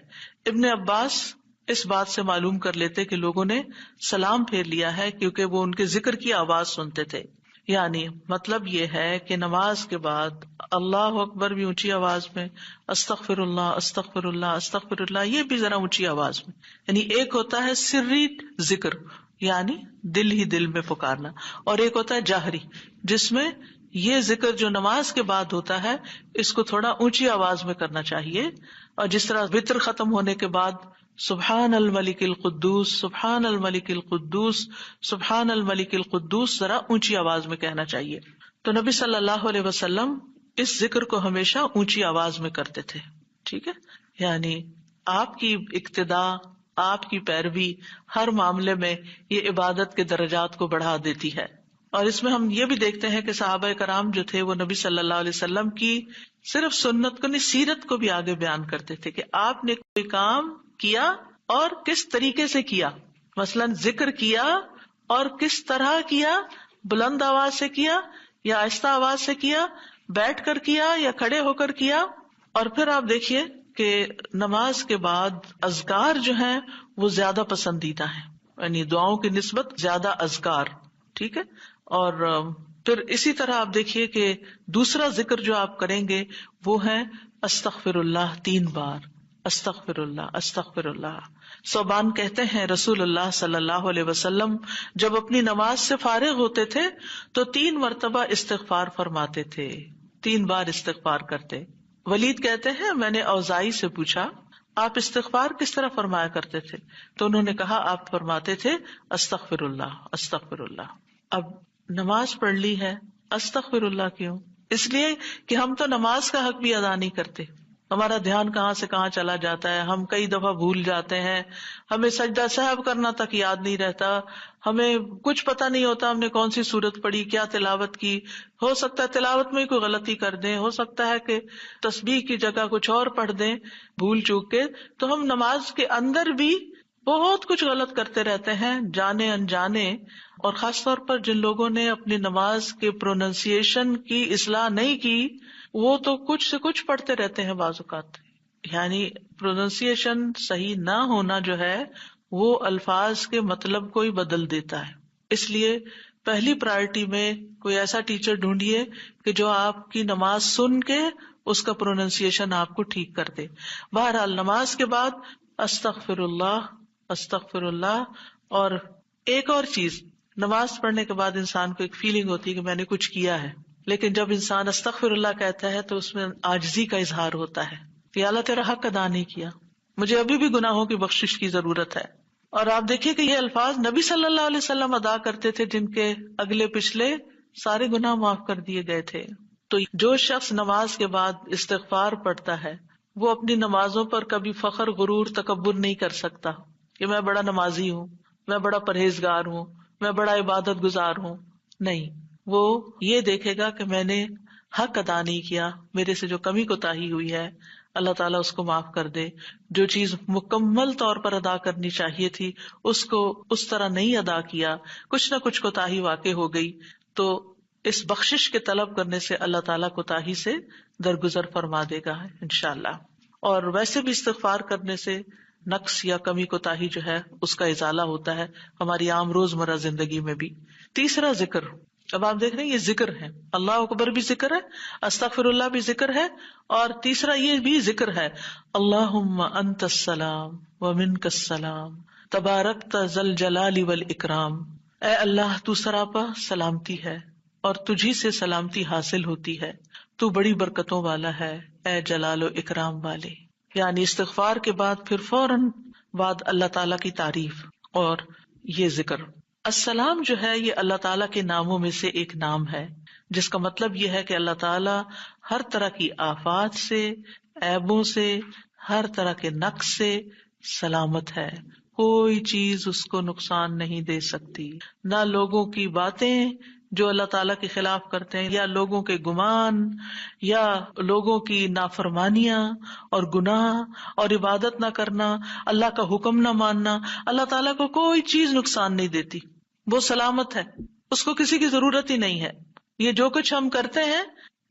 ابن عباس اس بات سے معلوم کر لیتے کہ لوگوں نے سلام پھیر لیا ہے کیونکہ وہ ان کے ذکر کی آواز سنتے تھے، یعنی مطلب یہ ہے کہ نماز کے بعد اللہ اکبر بھی اونچی آواز میں، استغفر اللہ استغفر اللہ استغفر اللہ یہ بھی ذرا اونچی آواز میں، یعنی ایک ہوتا ہے سری ذکر یعنی دل ہی دل میں پکارنا، اور ایک ہوتا ہے جاہری جس میں یہ ذکر جو نماز کے بعد ہوتا ہے اس کو تھوڑا اونچی آواز میں کرنا چاہیے، اور جس طرح وتر ختم ہونے کے بعد سبحان الملک القدوس سبحان الملک القدوس سبحان الملک القدوس ذرا اونچی آواز میں کہنا چاہیے۔ تو نبی صلی اللہ علیہ وسلم اس ذکر کو ہمیشہ اونچی آواز میں کرتے تھے، ٹھیک ہے، یعنی آپ کی اقتداء، آپ کی پیروی ہر معاملے میں یہ عبادت کے درجات کو بڑھا دیتی ہے۔ اور اس میں ہم یہ بھی دیکھتے ہیں کہ صحابہ کرام جو تھے وہ نبی صلی اللہ علیہ وسلم کی صرف سنت کو نہیں سیرت کو بھی آگے بیان کرتے تھے کہ آپ نے کوئی کام کیا اور کس طریقے سے کیا، مثلا ذکر کیا اور کس طرح کیا، بلند آواز سے کیا یا آہستہ آواز سے کیا، بیٹھ کر کیا یا کھڑے ہو کر کیا. اور پھر آپ دیکھیے کہ نماز کے بعد اذکار جو ہیں وہ زیادہ پسندیدہ ہیں، یعنی دعاؤں کی نسبت زیادہ اذکار. ٹھیک ہے. اور پھر اسی طرح آپ دیکھیے کہ دوسرا ذکر جو آپ کریں گے وہ ہے استغفر اللہ 3 بار. استغفر اللہ استغفر اللہ. ثوبان کہتے ہیں رسول اللہ صلی اللہ علیہ وسلم جب اپنی نماز سے فارغ ہوتے تھے تو 3 مرتبہ استغفار فرماتے تھے، 3 بار استغفار کرتے. ولید کہتے ہیں میں نے اوزائی سے پوچھا آپ استغفار کس طرح فرمایا کرتے تھے؟ تو انہوں نے کہا آپ فرماتے تھے استغفر اللہ استغفر اللہ. اب نماز پڑھ لی ہے، استغفر اللہ کیوں؟ اس لیے کہ ہم تو نماز کا حق بھی ادا نہیں کرتے. ہمارا دھیان کہاں سے کہاں چلا جاتا ہے، ہم کئی دفعہ بھول جاتے ہیں، ہمیں سجدہ سہو کرنا تک یاد نہیں رہتا، ہمیں کچھ پتہ نہیں ہوتا ہم نے کون سی سورت پڑھی، کیا تلاوت کی. ہو سکتا ہے تلاوت میں کوئی غلطی کر دیں، ہو سکتا ہے کہ تسبیح کی جگہ کچھ اور پڑھ دیں بھول چوک کے. تو ہم نماز کے اندر بھی بہت کچھ غلط کرتے رہتے ہیں جانے انجانے. اور خاص طور پر جن لوگوں نے اپنی نماز کے پروننسیشن کی اصلاح نہیں کی وہ تو کچھ سے کچھ پڑھتے رہتے ہیں بعض اوقات. یعنی پروننسیشن صحیح نہ ہونا جو ہے وہ الفاظ کے مطلب کو ہی بدل دیتا ہے. اس لیے پہلی پرائرٹی میں کوئی ایسا ٹیچر ڈھونڈیے کہ جو آپ کی نماز سن کے اس کا پروننسیشن آپ کو ٹھیک کر دے. بہرحال نماز کے بعد استغفر اللہ استغفر اللہ. اور ایک اور چیز، نماز پڑھنے کے بعد انسان کو ایک فیلنگ ہوتی ہے کہ میں نے کچھ کیا ہے، لیکن جب انسان استغفر اللہ کہتا ہے تو اس میں عاجزی کا اظہار ہوتا ہے کہ اللہ تیرا حق ادا نہیں کیا، مجھے ابھی بھی گناہوں کی بخشش کی ضرورت ہے. اور آپ دیکھیے کہ یہ الفاظ نبی صلی اللہ علیہ وسلم ادا کرتے تھے جن کے اگلے پچھلے سارے گناہ معاف کر دیے گئے تھے. تو جو شخص نماز کے بعد استغفار پڑھتا ہے وہ اپنی نمازوں پر کبھی فخر غرور تکبر نہیں کر سکتا کہ میں بڑا نمازی ہوں، میں بڑا پرہیزگار ہوں، میں بڑا عبادت گزار ہوں. نہیں، وہ یہ دیکھے گا کہ میں نے حق ادا نہیں کیا، میرے سے جو کمی کوتاہی ہوئی ہے اللہ تعالیٰ اس کو معاف کر دے. جو چیز مکمل طور پر ادا کرنی چاہیے تھی اس کو اس طرح نہیں ادا کیا، کچھ نہ کچھ کوتاہی واقع ہو گئی، تو اس بخشش کے طلب کرنے سے اللہ تعالیٰ کوتاہی سے درگزر فرما دے گا انشاءاللہ. اور ویسے بھی استغفار کرنے سے نقص یا کمی کوتاہی جو ہے اس کا ازالہ ہوتا ہے ہماری عام روزمرہ زندگی میں بھی. تیسرا ذکر، اب آپ دیکھ رہے ہیں یہ ذکر ہے، اللہ اکبر بھی ذکر ہے، استغفر اللہ بھی ذکر ہے، اور تیسرا یہ بھی ذکر ہے اللہم انت السلام ومنک السلام تبارکت ذی الجلال والاکرام. اے اللہ تو سراپا سلامتی ہے اور تجھی سے سلامتی حاصل ہوتی ہے، تو بڑی برکتوں والا ہے اے جلال و اکرام والے. یعنی استغفار کے بعد پھر فوراً بعد اللہ تعالیٰ کی تعریف اور یہ ذکر. السلام جو ہے یہ اللہ تعالیٰ کے ناموں میں سے ایک نام ہے جس کا مطلب یہ ہے کہ اللہ تعالیٰ ہر طرح کی آفات سے، عیبوں سے، ہر طرح کے نقص سے سلامت ہے. کوئی چیز اس کو نقصان نہیں دے سکتی، نہ لوگوں کی باتیں جو اللہ تعالیٰ کے خلاف کرتے ہیں، یا لوگوں کے گمان، یا لوگوں کی نافرمانیاں اور گناہ اور عبادت نہ کرنا، اللہ کا حکم نہ ماننا. اللہ تعالیٰ کو کوئی چیز نقصان نہیں دیتی، وہ سلامت ہے، اس کو کسی کی ضرورت ہی نہیں ہے. یہ جو کچھ ہم کرتے ہیں،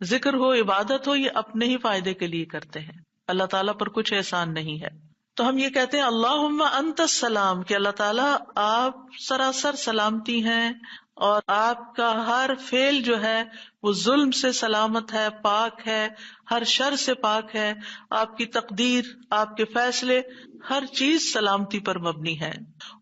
ذکر ہو عبادت ہو، یہ اپنے ہی فائدے کے لیے کرتے ہیں، اللہ تعالیٰ پر کچھ احسان نہیں ہے. تو ہم یہ کہتے ہیں اللہم انت السلام کہ اللہ تعالیٰ آپ سراسر سلامتی ہیں اور آپ کا ہر فعل جو ہے وہ ظلم سے سلامت ہے، پاک ہے، ہر شر سے پاک ہے. آپ کی تقدیر، آپ کے فیصلے، ہر چیز سلامتی پر مبنی ہے.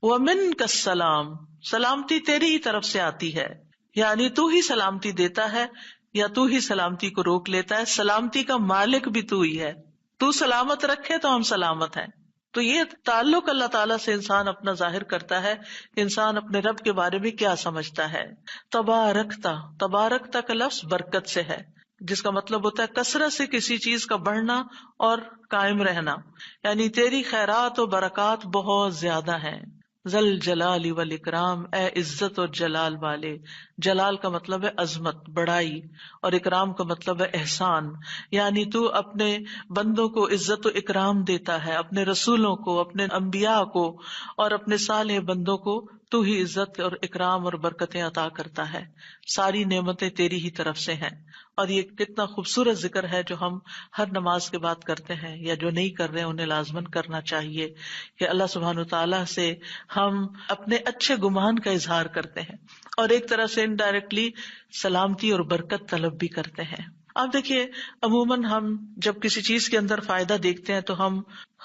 ومنک السلام، سلامتی تیری ہی طرف سے آتی ہے، یعنی تو ہی سلامتی دیتا ہے یا تو ہی سلامتی کو روک لیتا ہے. سلامتی کا مالک بھی تو ہی ہے، تو سلامت رکھے تو ہم سلامت ہیں. تو یہ تعلق اللہ تعالیٰ سے انسان اپنا ظاہر کرتا ہے کہ انسان اپنے رب کے بارے میں کیا سمجھتا ہے. تبارکتا، تبارکتا کا لفظ برکت سے ہے جس کا مطلب ہوتا ہے کثرت سے کسی چیز کا بڑھنا اور قائم رہنا، یعنی تیری خیرات و برکات بہت زیادہ ہیں. ذل جلال والاکرام، اے عزت اور جلال والے. جلال کا مطلب ہے عظمت، بڑائی، اور اکرام کا مطلب ہے احسان. یعنی تو اپنے بندوں کو عزت و اکرام دیتا ہے، اپنے رسولوں کو، اپنے انبیاء کو اور اپنے صالح بندوں کو تو ہی عزت اور اکرام اور برکتیں عطا کرتا ہے، ساری نعمتیں تیری ہی طرف سے ہیں. اور یہ کتنا خوبصورت ذکر ہے جو ہم ہر نماز کے بعد کرتے ہیں، یا جو نہیں کر رہے انہیں لازماً کرنا چاہیے، کہ اللہ سبحانہ تعالیٰ سے ہم اپنے اچھے گمان کا اظہار کرتے ہیں، اور ایک طرح سے انڈائریکٹلی سلامتی اور برکت طلب بھی کرتے ہیں. آپ دیکھیے عموماً ہم جب کسی چیز کے اندر فائدہ دیکھتے ہیں تو ہم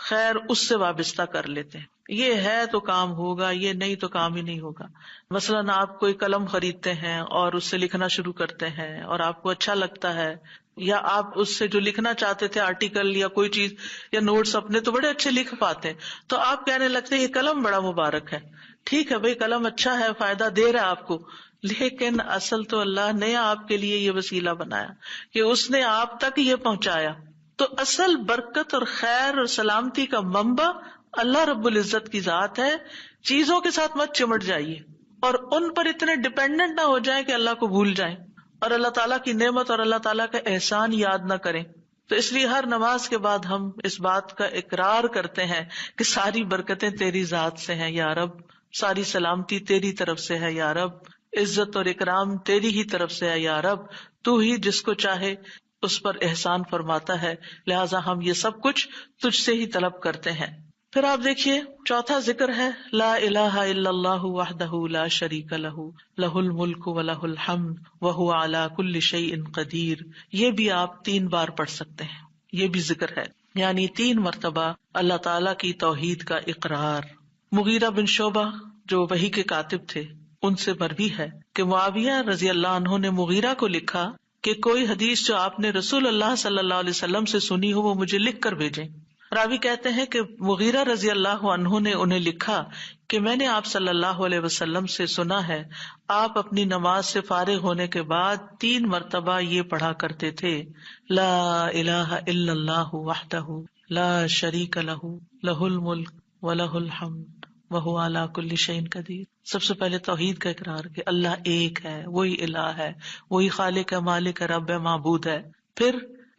خیر اس سے وابستہ کر لیتے ہیں، یہ ہے تو کام ہوگا، یہ نہیں تو کام ہی نہیں ہوگا. مثلاً آپ کوئی قلم خریدتے ہیں اور اس سے لکھنا شروع کرتے ہیں اور آپ کو اچھا لگتا ہے، یا آپ اس سے جو لکھنا چاہتے تھے آرٹیکل یا کوئی چیز یا نوٹس اپنے تو بڑے اچھے لکھ پاتے ہیں، تو آپ کہنے لگتے ہیں یہ قلم بڑا مبارک ہے. ٹھیک ہے بھائی، قلم اچھا ہے، فائدہ دے رہا ہے آپ کو، لیکن اصل تو اللہ نے آپ کے لیے یہ وسیلہ بنایا کہ اس نے آپ تک یہ پہنچایا. تو اصل برکت اور خیر اور سلامتی کا منبع اللہ رب العزت کی ذات ہے. چیزوں کے ساتھ مت چمٹ جائیے اور ان پر اتنے ڈپینڈنٹ نہ ہو جائیں کہ اللہ کو بھول جائیں اور اللہ تعالیٰ کی نعمت اور اللہ تعالیٰ کا احسان یاد نہ کریں. تو اس لیے ہر نماز کے بعد ہم اس بات کا اقرار کرتے ہیں کہ ساری برکتیں تیری ذات سے ہیں یا رب، ساری سلامتی تیری طرف سے ہے یا رب، عزت اور اکرام تیری ہی طرف سے ہے یا رب، تو ہی جس کو چاہے اس پر احسان فرماتا ہے، لہٰذا ہم یہ سب کچھ تجھ سے ہی طلب کرتے ہیں. پھر آپ دیکھیے چوتھا ذکر ہے لا الہ الا اللہ وحدہ لا شریک لہ لہ الملک ولہ الحمد وہو علی کل شیء قدیر. یہ بھی آپ 3 بار پڑھ سکتے ہیں، یہ بھی ذکر ہے، یعنی 3 مرتبہ اللہ تعالی کی توحید کا اقرار. مغیرہ بن شعبہ جو وحی کے کاتب تھے ان سے مروی ہے کہ معاویہ رضی اللہ عنہ نے مغیرہ کو لکھا کہ کوئی حدیث جو آپ نے رسول اللہ صلی اللہ علیہ وسلم سے سنی ہو وہ مجھے لکھ کر بھیجیں. راوی کہتے ہیں کہ مغیرہ رضی اللہ عنہ نے انہیں لکھا کہ میں نے آپ صلی اللہ علیہ وسلم سے سنا ہے آپ اپنی نماز سے فارغ ہونے کے بعد 3 مرتبہ یہ پڑھا کرتے تھے لا الہ الا اللہ وحدہ لا شریک لہ لہ الملک ولہ الحمد وہو علی کل شیء قدیر. سب سے پہلے توحید کا اقرار کہ اللہ ایک ہے، وہی الہ ہے، وہی خالق ہے، مالک ہے، رب ہے، معبود ہے. پھر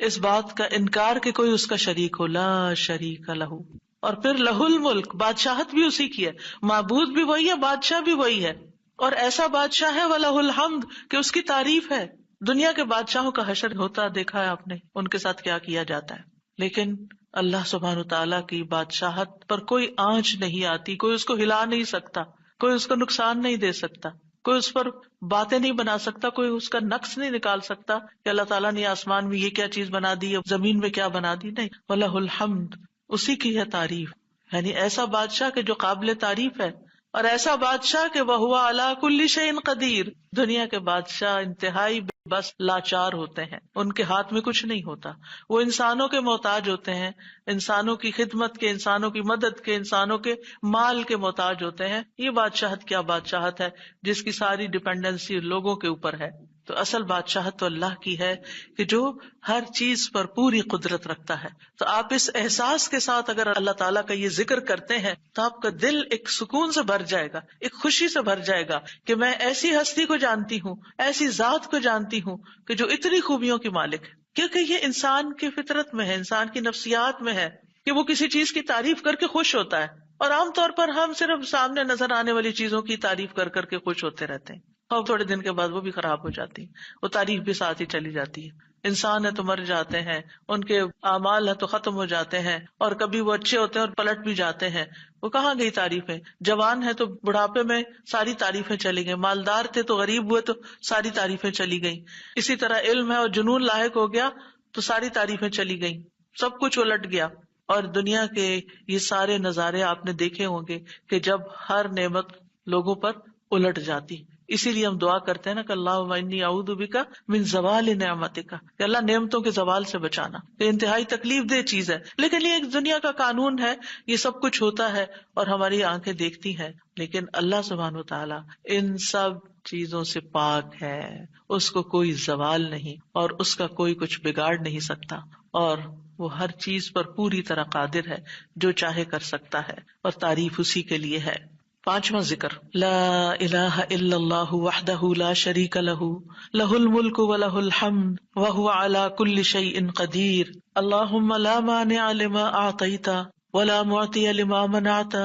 اس بات کا انکار کہ کوئی اس کا شریک ہو، لا شریک لہ. اور پھر لہ الملک، بادشاہت بھی اسی کی ہے، معبود بھی وہی ہے، بادشاہ بھی وہی ہے، اور ایسا بادشاہ ہے ولہ الحمد کہ اس کی تعریف ہے. دنیا کے بادشاہوں کا حشر ہوتا دیکھا ہے آپ نے، ان کے ساتھ کیا کیا جاتا ہے، لیکن اللہ سبحانہ تعالیٰ کی بادشاہت پر کوئی آنچ نہیں آتی، کوئی اس کو ہلا نہیں سکتا، کوئی اس کو نقصان نہیں دے سکتا، کوئی اس پر باتیں نہیں بنا سکتا، کوئی اس کا نقص نہیں نکال سکتا کہ اللہ تعالیٰ نے آسمان میں یہ کیا چیز بنا دی، زمین میں کیا بنا دی. نہیں، وَلَهُ الْحَمْدُ، اسی کی ہے تعریف. یعنی ایسا بادشاہ کہ جو قابل تعریف ہے، اور ایسا بادشاہ کہ وَهُوَ عَلَى كُلِّ شَيْءٍ قَدِيرٌ. دنیا کے بادشاہ انتہائی بس لاچار ہوتے ہیں، ان کے ہاتھ میں کچھ نہیں ہوتا، وہ انسانوں کے محتاج ہوتے ہیں، انسانوں کی خدمت کے، انسانوں کی مدد کے، انسانوں کے مال کے محتاج ہوتے ہیں. یہ بادشاہت کیا بادشاہت ہے جس کی ساری ڈیپینڈنسی لوگوں کے اوپر ہے. تو اصل بادشاہت تو اللہ کی ہے کہ جو ہر چیز پر پوری قدرت رکھتا ہے. تو آپ اس احساس کے ساتھ اگر اللہ تعالیٰ کا یہ ذکر کرتے ہیں تو آپ کا دل ایک سکون سے بھر جائے گا، ایک خوشی سے بھر جائے گا کہ میں ایسی ہستی کو جانتی ہوں، ایسی ذات کو جانتی ہوں کہ جو اتنی خوبیوں کی مالک ہے. کیونکہ یہ انسان کی فطرت میں ہے، انسان کی نفسیات میں ہے کہ وہ کسی چیز کی تعریف کر کے خوش ہوتا ہے، اور عام طور پر ہم صرف سامنے نظر آنے والی چیزوں کی تعریف کر کر کے خوش ہوتے رہتے ہیں، اور تھوڑے دن کے بعد وہ بھی خراب ہو جاتی ہے، وہ تعریف بھی ساتھ ہی چلی جاتی ہے. انسان ہے تو مر جاتے ہیں، ان کے اعمال ہے تو ختم ہو جاتے ہیں، اور کبھی وہ اچھے ہوتے ہیں اور پلٹ بھی جاتے ہیں. وہ کہاں گئی تعریفیں؟ جوان ہے تو بڑھاپے میں ساری تعریفیں چلی گئی، مالدار تھے تو غریب ہوئے تو ساری تعریفیں چلی گئیں. اسی طرح علم ہے اور جنون لاحق ہو گیا تو ساری تعریفیں چلی گئیں، سب کچھ الٹ گیا. اور دنیا کے یہ سارے نظارے آپ نے دیکھے ہوں گے کہ جب ہر نعمت لوگوں پر الٹ جاتی. اسی لیے ہم دعا کرتے ہیں نا کہ اللہم انی اعوذ بک من زوال نعمتک، کہ اللہ نعمتوں کے زوال سے بچانا. یہ انتہائی تکلیف دہ چیز ہے، لیکن یہ ایک دنیا کا قانون ہے، یہ سب کچھ ہوتا ہے اور ہماری آنکھیں دیکھتی ہیں. لیکن اللہ سبحانہ وتعالی ان سب چیزوں سے پاک ہے، اس کو کوئی زوال نہیں اور اس کا کوئی کچھ بگاڑ نہیں سکتا، اور وہ ہر چیز پر پوری طرح قادر ہے، جو چاہے کر سکتا ہے، اور تعریف اسی کے لیے ہے. 5واں ذکر لا الہ الا اللہ وحدہ لا شریک لہ لہ الملک ولہ الحمد وہو علی کل شیء قدیر. اللہم لا مانع لما اعطیت ولا معطی لما منعت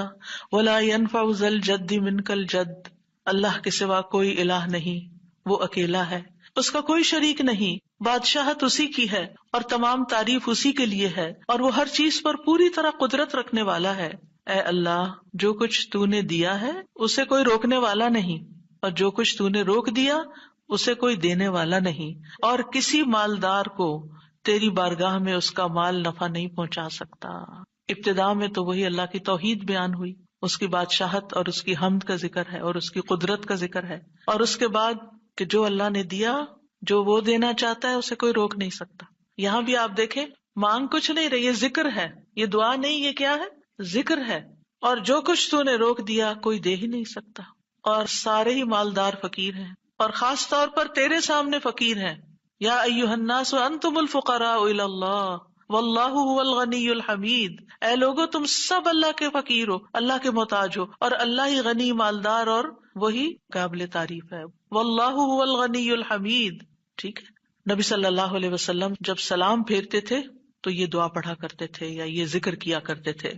ولا ينفع ذا الجد منك الجد. اللہ کے سوا کوئی الہ نہیں، وہ اکیلا ہے، اس کا کوئی شریک نہیں، بادشاہت اسی کی ہے اور تمام تعریف اسی کے لیے ہے، اور وہ ہر چیز پر پوری طرح قدرت رکھنے والا ہے. اے اللہ، جو کچھ تو نے دیا ہے اسے کوئی روکنے والا نہیں، اور جو کچھ تو نے روک دیا اسے کوئی دینے والا نہیں، اور کسی مالدار کو تیری بارگاہ میں اس کا مال نفع نہیں پہنچا سکتا. ابتدا میں تو وہی اللہ کی توحید بیان ہوئی، اس کی بادشاہت اور اس کی حمد کا ذکر ہے اور اس کی قدرت کا ذکر ہے، اور اس کے بعد کہ جو اللہ نے دیا، جو وہ دینا چاہتا ہے اسے کوئی روک نہیں سکتا. یہاں بھی آپ دیکھیں، مانگ کچھ نہیں رہی، یہ ذکر ہے، یہ دعا نہیں، یہ کیا ہے؟ ذکر ہے. اور جو کچھ تو نے روک دیا کوئی دے ہی نہیں سکتا، اور سارے ہی مالدار فقیر ہیں، اور خاص طور پر تیرے سامنے فقیر ہیں. یا ایھا الناس انتم الفقراء الی اللہ واللہ هو الغنی الحمید. اے لوگو، تم سب اللہ کے فقیر ہو، اللہ کے محتاج ہو، اور اللہ ہی غنی، مالدار اور وہی قابل تعریف ہے. واللہ هو الغنی الحمید. ٹھیک ہے. نبی صلی اللہ علیہ وسلم جب سلام پھیرتے تھے تو یہ دعا پڑھا کرتے تھے یا یہ ذکر کیا کرتے تھے.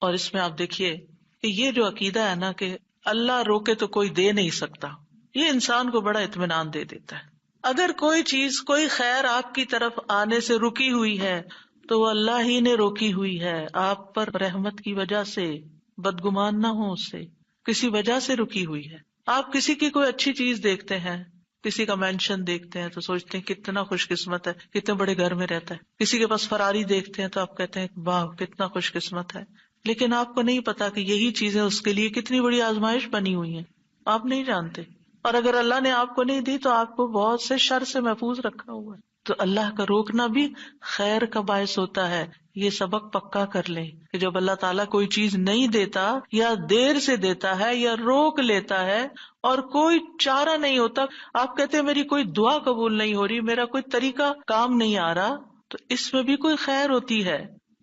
اور اس میں آپ دیکھیے کہ یہ جو عقیدہ ہے نا کہ اللہ روکے تو کوئی دے نہیں سکتا، یہ انسان کو بڑا اطمینان دے دیتا ہے. اگر کوئی چیز، کوئی خیر آپ کی طرف آنے سے رکی ہوئی ہے تو وہ اللہ ہی نے روکی ہوئی ہے، آپ پر رحمت کی وجہ سے. بدگمان نہ ہو اس سے، کسی وجہ سے رکی ہوئی ہے. آپ کسی کی کوئی اچھی چیز دیکھتے ہیں، کسی کا مینشن دیکھتے ہیں تو سوچتے ہیں کتنا خوش قسمت ہے، کتنے بڑے گھر میں رہتا ہے. کسی کے پاس فراری دیکھتے ہیں تو آپ کہتے ہیں واہ کتنا خوش قسمت ہے. لیکن آپ کو نہیں پتا کہ یہی چیزیں اس کے لیے کتنی بڑی آزمائش بنی ہوئی ہیں، آپ نہیں جانتے. اور اگر اللہ نے آپ کو نہیں دی تو آپ کو بہت سے شر سے محفوظ رکھا ہوا ہے. تو اللہ کا روکنا بھی خیر کا باعث ہوتا ہے. یہ سبق پکا کر لیں کہ جب اللہ تعالیٰ کوئی چیز نہیں دیتا یا دیر سے دیتا ہے یا روک لیتا ہے اور کوئی چارہ نہیں ہوتا، آپ کہتے ہیں میری کوئی دعا قبول نہیں ہو رہی، میرا کوئی طریقہ کام نہیں آ رہا، تو اس میں بھی کوئی خیر ہوتی ہے.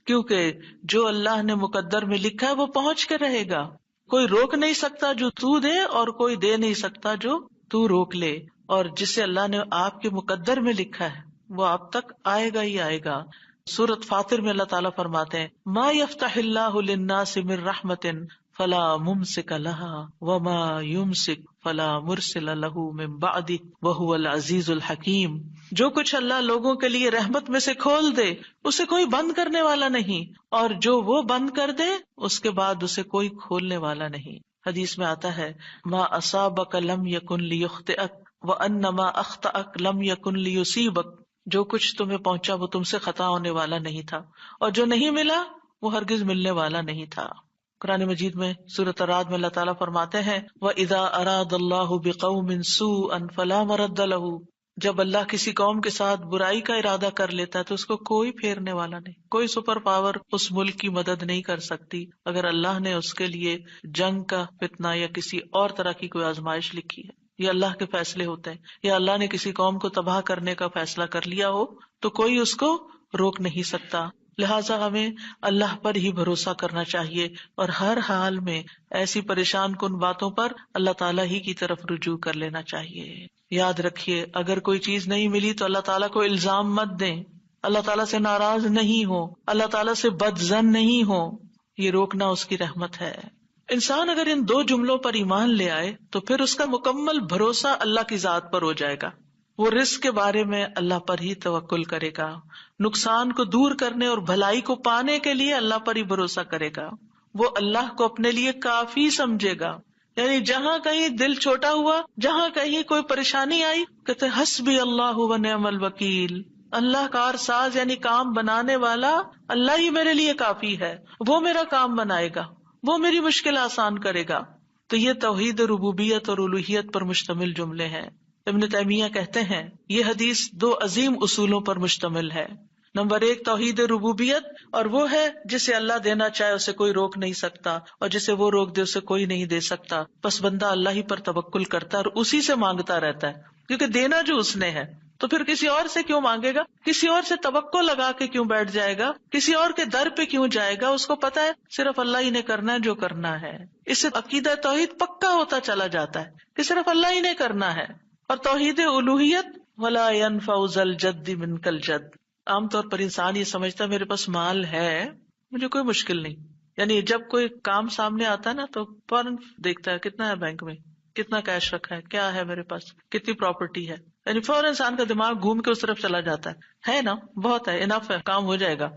کیونکہ جو اللہ نے مقدر میں لکھا ہے وہ پہنچ کے رہے گا. کوئی روک نہیں سکتا جو تو دے، اور کوئی دے نہیں سکتا جو تو روک لے. اور جسے اللہ نے آپ کے مقدر میں لکھا ہے وہ آپ تک آئے گا ہی آئے گا. سورۃ فاطر میں اللہ تعالیٰ فرماتے ہیں ما یفتح اللہ للناس من رحمت فلا ممسک لها وما یمسک فلا مرسل له من بعده وهو العزیز الحکیم. جو کچھ اللہ لوگوں کے لیے رحمت میں سے کھول دے اسے کوئی بند کرنے والا نہیں، اور جو وہ بند کر دے اس کے بعد اسے کوئی کھولنے والا نہیں. حدیث میں آتا ہے ما اصابک لم یکن لیخطئک وانما اخطأک لم یکن لیصیبک. جو کچھ تمہیں پہنچا وہ تم سے خطا ہونے والا نہیں تھا، اور جو نہیں ملا وہ ہرگز ملنے والا نہیں تھا. قرآن مجید میں سورۃ الرعد میں اللہ تعالیٰ فرماتے ہیں وَإِذَا أَرَادَ اللَّهُ بِقَوْمٍ سُوءًا فَلَا مَرَدَّ لَهُ. جب اللہ کسی قوم کے ساتھ برائی کا ارادہ کر لیتا ہے تو اس کو کوئی پھیرنے والا نہیں، کوئی سپر پاور اس ملک کی مدد نہیں کر سکتی اگر اللہ نے اس کے لیے جنگ کا فتنہ یا کسی اور طرح کی کوئی آزمائش لکھی ہے. یہ اللہ کے فیصلے ہوتے ہیں. یا اللہ نے کسی قوم کو تباہ کرنے کا فیصلہ کر لیا ہو تو کوئی اس کو روک نہیں سکتا. لہٰذا ہمیں اللہ پر ہی بھروسہ کرنا چاہیے اور ہر حال میں ایسی پریشان کن باتوں پر اللہ تعالیٰ ہی کی طرف رجوع کر لینا چاہیے. یاد رکھیے اگر کوئی چیز نہیں ملی تو اللہ تعالیٰ کو الزام مت دیں، اللہ تعالیٰ سے ناراض نہیں ہو، اللہ تعالیٰ سے بدظن نہیں ہو. یہ روکنا اس کی رحمت ہے. انسان اگر ان دو جملوں پر ایمان لے آئے تو پھر اس کا مکمل بھروسہ اللہ کی ذات پر ہو جائے گا. وہ رزق کے بارے میں اللہ پر ہی توکل کرے گا، نقصان کو دور کرنے اور بھلائی کو پانے کے لیے اللہ پر ہی بھروسہ کرے گا. وہ اللہ کو اپنے لیے کافی سمجھے گا. یعنی جہاں کہیں دل چھوٹا ہوا، جہاں کہیں کوئی پریشانی آئی، کہتے حسبی اللہ و نعم الوکیل. اللہ کار ساز یعنی کام بنانے والا اللہ ہی میرے لیے کافی ہے، وہ میرا کام بنائے گا، وہ میری مشکل آسان کرے گا. تو یہ توحید ربوبیت اور الوہیت پر مشتمل جملے ہیں. ابن تیمیہ کہتے ہیں یہ حدیث دو عظیم اصولوں پر مشتمل ہے. نمبر 1 توحید ربوبیت، اور وہ ہے جسے اللہ دینا چاہے اسے کوئی روک نہیں سکتا، اور جسے وہ روک دے اسے کوئی نہیں دے سکتا. بس بندہ اللہ ہی پر توکل کرتا ہے اور اسی سے مانگتا رہتا ہے، کیونکہ دینا جو اس نے ہے. تو پھر کسی اور سے کیوں مانگے گا، کسی اور سے توقع لگا کے کیوں بیٹھ جائے گا، کسی اور کے در پہ کیوں جائے گا. اس کو پتا ہے صرف اللہ ہی نے کرنا ہے جو کرنا ہے. اس سے عقیدہ توحید پکا ہوتا چلا جاتا ہے کہ صرف اللہ ہی نے کرنا ہے. اور توحید الوہیت ولا ينفع ذا الجد منك الجد. عام طور پر انسان یہ سمجھتا ہے میرے پاس مال ہے، مجھے کوئی مشکل نہیں، یعنی جب کوئی کام سامنے آتا ہے نا تو فوراً دیکھتا ہے کتنا ہے بینک میں، کتنا کیش رکھا ہے، کیا ہے میرے پاس، کتنی پراپرٹی ہے، یعنی فوراً انسان کا دماغ گھوم کے اس طرف چلا جاتا ہے نا، بہت ہے، انف ہے، کام ہو جائے گا۔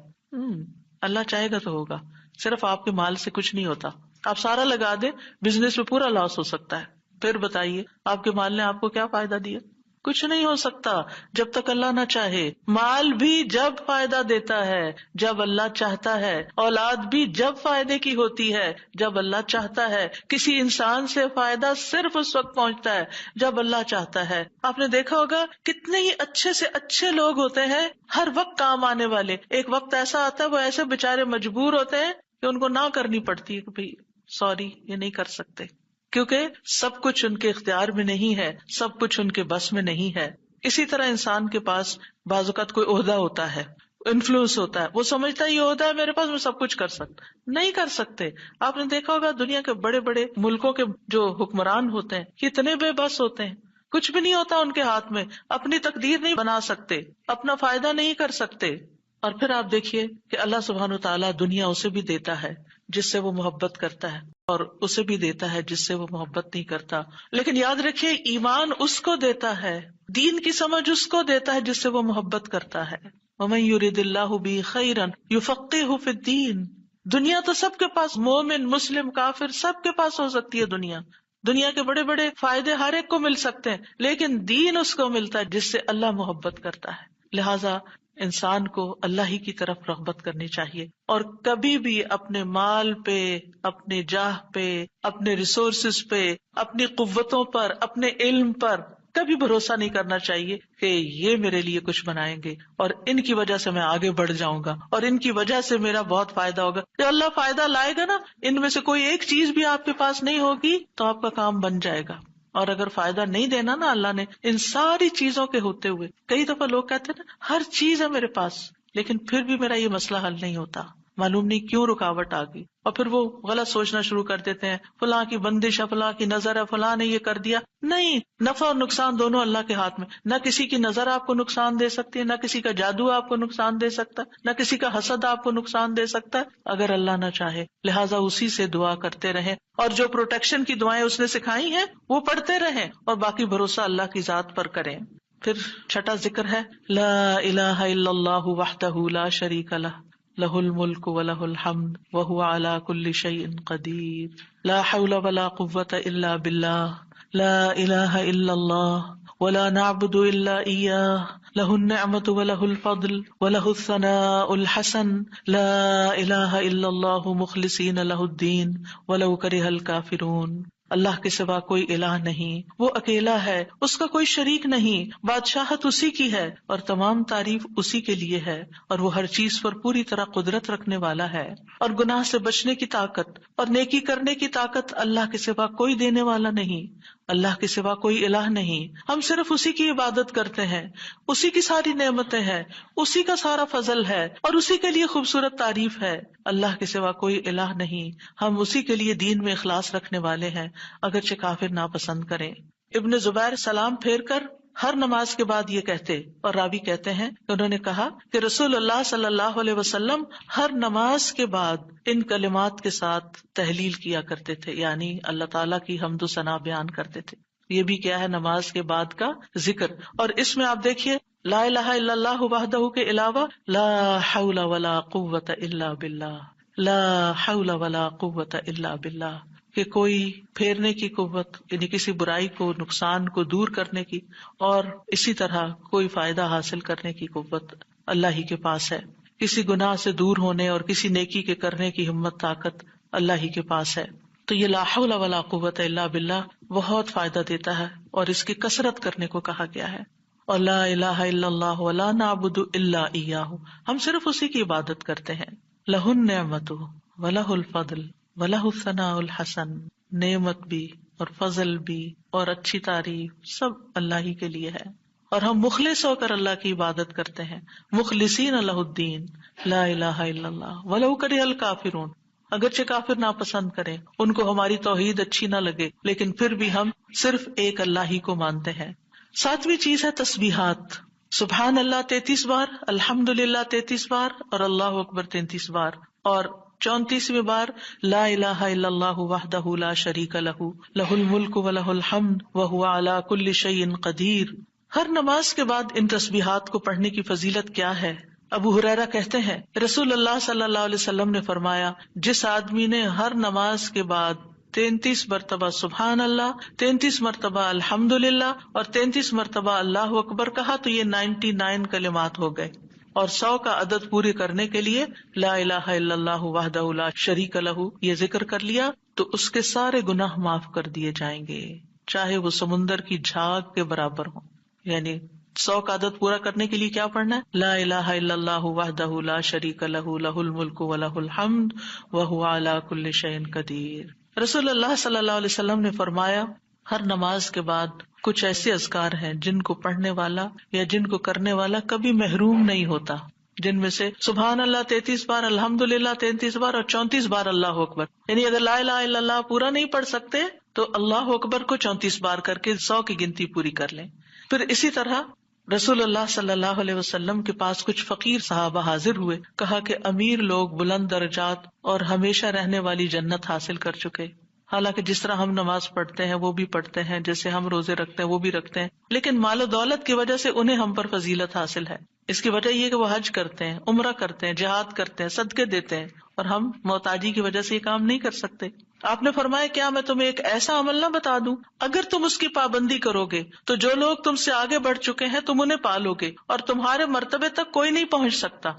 اللہ چاہے گا تو ہوگا، صرف آپ کے مال سے کچھ نہیں ہوتا۔ آپ سارا لگا دیں، بزنس میں پورا لاس ہو سکتا ہے، پھر بتائیے آپ کے مال نے آپ کو کیا فائدہ دیا؟ کچھ نہیں ہو سکتا جب تک اللہ نہ چاہے۔ مال بھی جب فائدہ دیتا ہے جب اللہ چاہتا ہے، اولاد بھی جب فائدے کی ہوتی ہے جب اللہ چاہتا ہے۔ کسی انسان سے فائدہ صرف اس وقت پہنچتا ہے جب اللہ چاہتا ہے۔ آپ نے دیکھا ہوگا کتنے ہی اچھے سے اچھے لوگ ہوتے ہیں ہر وقت کام آنے والے، ایک وقت ایسا آتا ہے وہ ایسے بےچارے مجبور ہوتے ہیں کہ ان کو نہ کرنی پڑتی ہے کہ بھائی سوری یہ نہیں کر سکتے، کیونکہ سب کچھ ان کے اختیار میں نہیں ہے، سب کچھ ان کے بس میں نہیں ہے۔ اسی طرح انسان کے پاس بعض اوقات کوئی عہدہ ہوتا ہے، انفلوئنس ہوتا ہے، وہ سمجھتا ہے یہ عہدہ ہے میرے پاس، میں سب کچھ کر سکتا، نہیں کر سکتے۔ آپ نے دیکھا ہوگا دنیا کے بڑے بڑے ملکوں کے جو حکمران ہوتے ہیں کتنے بے بس ہوتے ہیں، کچھ بھی نہیں ہوتا ان کے ہاتھ میں، اپنی تقدیر نہیں بنا سکتے، اپنا فائدہ نہیں کر سکتے۔ اور پھر آپ دیکھیے کہ اللہ سبحانہ وتعالیٰ دنیا اسے بھی دیتا ہے جس سے وہ محبت کرتا ہے، اور اسے بھی دیتا ہے جس سے وہ محبت نہیں کرتا۔ لیکن یاد رکھیے ایمان اس کو دیتا ہے، دین کی سمجھ اس کو دیتا ہے جس سے وہ محبت کرتا ہے۔ وَمَن يُرِدِ اللَّهُ بِهِ خَيْرًا يُفَقِّهُ فِي الدِّينِ۔ دنیا تو سب کے پاس، مومن مسلم کافر سب کے پاس ہو سکتی ہے دنیا کے بڑے بڑے فائدے ہر ایک کو مل سکتے ہیں، لیکن دین اس کو ملتا ہے جس سے اللہ محبت کرتا ہے۔ لہذا انسان کو اللہ ہی کی طرف رغبت کرنی چاہیے، اور کبھی بھی اپنے مال پہ، اپنے جاہ پہ، اپنے ریسورسز پہ، اپنی قوتوں پر، اپنے علم پر کبھی بھروسہ نہیں کرنا چاہیے کہ یہ میرے لیے کچھ بنائیں گے اور ان کی وجہ سے میں آگے بڑھ جاؤں گا اور ان کی وجہ سے میرا بہت فائدہ ہوگا۔ جب اللہ فائدہ لائے گا نا، ان میں سے کوئی ایک چیز بھی آپ کے پاس نہیں ہوگی تو آپ کا کام بن جائے گا۔ اور اگر فائدہ نہیں دینا نا اللہ نے ان ساری چیزوں کے ہوتے ہوئے، کئی دفعہ لوگ کہتے ہیں نا ہر چیز ہے میرے پاس لیکن پھر بھی میرا یہ مسئلہ حل نہیں ہوتا، معلوم نہیں کیوں رکاوٹ آ گئی، اور پھر وہ غلط سوچنا شروع کر دیتے ہیں، فلاں کی بندش ہے، فلاں کی نظر ہے، فلاں نے یہ کر دیا۔ نہیں، نفع اور نقصان دونوں اللہ کے ہاتھ میں، نہ کسی کی نظر آپ کو نقصان دے سکتی ہے، نہ کسی کا جادو آپ کو نقصان دے سکتا ہے، نہ کسی کا حسد آپ کو نقصان دے سکتا ہے اگر اللہ نہ چاہے۔ لہٰذا اسی سے دعا کرتے رہیں، اور جو پروٹیکشن کی دعائیں اس نے سکھائی ہیں وہ پڑھتے رہیں، اور باقی بھروسہ اللہ کی ذات پر کریں۔ پھر چھٹا ذکر ہے لا الہ الا اللہ وحدہ لا شریک لہ لہ الملک ولہ الحمد وہو علی کل شیء قدیر لا حول ولا قوة الا باللہ لا الہ الا اللہ ولا نعبد الا ایاہ لہ النعمۃ ولہ الفضل ولہ الثناء الحسن لا الہ الا اللہ مخلصین لہ الدین ولو کرہ الکافرون۔ اللہ کے سوا کوئی الہ نہیں، وہ اکیلا ہے، اس کا کوئی شریک نہیں، بادشاہت اسی کی ہے اور تمام تعریف اسی کے لیے ہے، اور وہ ہر چیز پر پوری طرح قدرت رکھنے والا ہے، اور گناہ سے بچنے کی طاقت اور نیکی کرنے کی طاقت اللہ کے سوا کوئی دینے والا نہیں، اللہ کے سوا کوئی الہ نہیں، ہم صرف اسی کی عبادت کرتے ہیں، اسی کی ساری نعمتیں ہیں، اسی کا سارا فضل ہے اور اسی کے لیے خوبصورت تعریف ہے، اللہ کے سوا کوئی الہ نہیں، ہم اسی کے لیے دین میں اخلاص رکھنے والے ہیں اگرچہ کافر ناپسند کریں۔ ابن زبیر سلام پھیر کر ہر نماز کے بعد یہ کہتے، اور راوی کہتے ہیں کہ انہوں نے کہا کہ رسول اللہ صلی اللہ علیہ وسلم ہر نماز کے بعد ان کلمات کے ساتھ تحلیل کیا کرتے تھے، یعنی اللہ تعالیٰ کی حمد و ثنا بیان کرتے تھے۔ یہ بھی کیا ہے نماز کے بعد کا ذکر، اور اس میں آپ دیکھیے لا الہ الا اللہ وحدہ کے علاوہ لا حول ولا قوت الا باللہ، لا حول ولا قوت الا باللہ، کہ کوئی پھیرنے کی قوت یعنی کسی برائی کو، نقصان کو دور کرنے کی، اور اسی طرح کوئی فائدہ حاصل کرنے کی قوت اللہ ہی کے پاس ہے، کسی گناہ سے دور ہونے اور کسی نیکی کے کرنے کی ہمت طاقت اللہ ہی کے پاس ہے۔ تو یہ لا حول ولا قوت الا باللہ بہت فائدہ دیتا ہے اور اس کی کثرت کرنے کو کہا گیا ہے۔ اور لا الہ الا اللہ ولا نعبد الا ایاہ، ہم صرف اسی کی عبادت کرتے ہیں۔ لہ النعمۃ ولہ الفضل وَلَهُ الثَّنَاءُ الْحَسَنُ، نعمت بھی اور فضل بھی اور اچھی تعریف سب اللہ ہی کے لیے ہے، اور ہم مخلص ہو کر اللہ کی عبادت کرتے ہیں، مخلصین لہ الدین لا الہ الا اللہ وَلَوْ كَرِهَ الْكَافِرُونَ، اگرچہ کافر ناپسند کریں، ان کو ہماری توحید اچھی نہ لگے، لیکن پھر بھی ہم صرف ایک اللہ ہی کو مانتے ہیں۔ ساتویں چیز ہے تسبیحات، سبحان اللہ 33 بار، الحمدللہ 33 بار اور اللہ اکبر 33 بار، اور 34ویں بار لا الہ الا اللہ وحدہ لا شریک لہ لہ الملک ولہ الحمد وہو علی کل شیء قدیر۔ ہر نماز کے بعد ان تسبیحات کو پڑھنے کی فضیلت کیا ہے؟ ابو ہریرہ کہتے ہیں رسول اللہ صلی اللہ علیہ وسلم نے فرمایا، جس آدمی نے ہر نماز کے بعد 33 مرتبہ سبحان اللہ، 33 مرتبہ الحمدللہ اور 33 مرتبہ اللہ اکبر کہا تو یہ 99 کلمات ہو گئے، اور 100 کا عدد پورے کرنے کے لیے لا الہ الا اللہ وحدہ لا شریک لہ یہ ذکر کر لیا تو اس کے سارے گناہ معاف کر دیے جائیں گے، چاہے وہ سمندر کی جھاگ کے برابر ہوں۔ یعنی 100 کا عدد پورا کرنے کے لیے کیا پڑھنا ہے؟ لا الہ الا اللہ وحدہ لا شریک لہ لہ الملک ولہ الحمد وہو علی کل شیء قدیر۔ رسول اللہ صلی اللہ علیہ وسلم نے فرمایا ہر نماز کے بعد کچھ ایسے اذکار ہیں جن کو پڑھنے والا یا جن کو کرنے والا کبھی محروم نہیں ہوتا، جن میں سے سبحان اللہ 33 بار، الحمدللہ 33 بار اور 34 بار اللہ اکبر۔ یعنی اگر لا الہ الا اللہ پورا نہیں پڑھ سکتے تو اللہ اکبر کو 34 بار کر کے 100 کی گنتی پوری کر لیں۔ پھر اسی طرح رسول اللہ صلی اللہ علیہ وسلم کے پاس کچھ فقیر صحابہ حاضر ہوئے، کہا کہ امیر لوگ بلند درجات اور ہمیشہ رہنے والی جنت حاصل کر چکے، حالانکہ جس طرح ہم نماز پڑھتے ہیں وہ بھی پڑھتے ہیں، جیسے ہم روزے رکھتے ہیں وہ بھی رکھتے ہیں، لیکن مال و دولت کی وجہ سے انہیں ہم پر فضیلت حاصل ہے۔ اس کی وجہ یہ کہ وہ حج کرتے ہیں، عمرہ کرتے ہیں، جہاد کرتے ہیں، صدقے دیتے ہیں، اور ہم محتاجی کی وجہ سے یہ کام نہیں کر سکتے۔ آپ نے فرمایا کیا میں تمہیں ایک ایسا عمل نہ بتا دوں، اگر تم اس کی پابندی کرو گے تو جو لوگ تم سے آگے بڑھ چکے ہیں تم انہیں پالو گے اور تمہارے مرتبے تک کوئی نہیں پہنچ سکتا،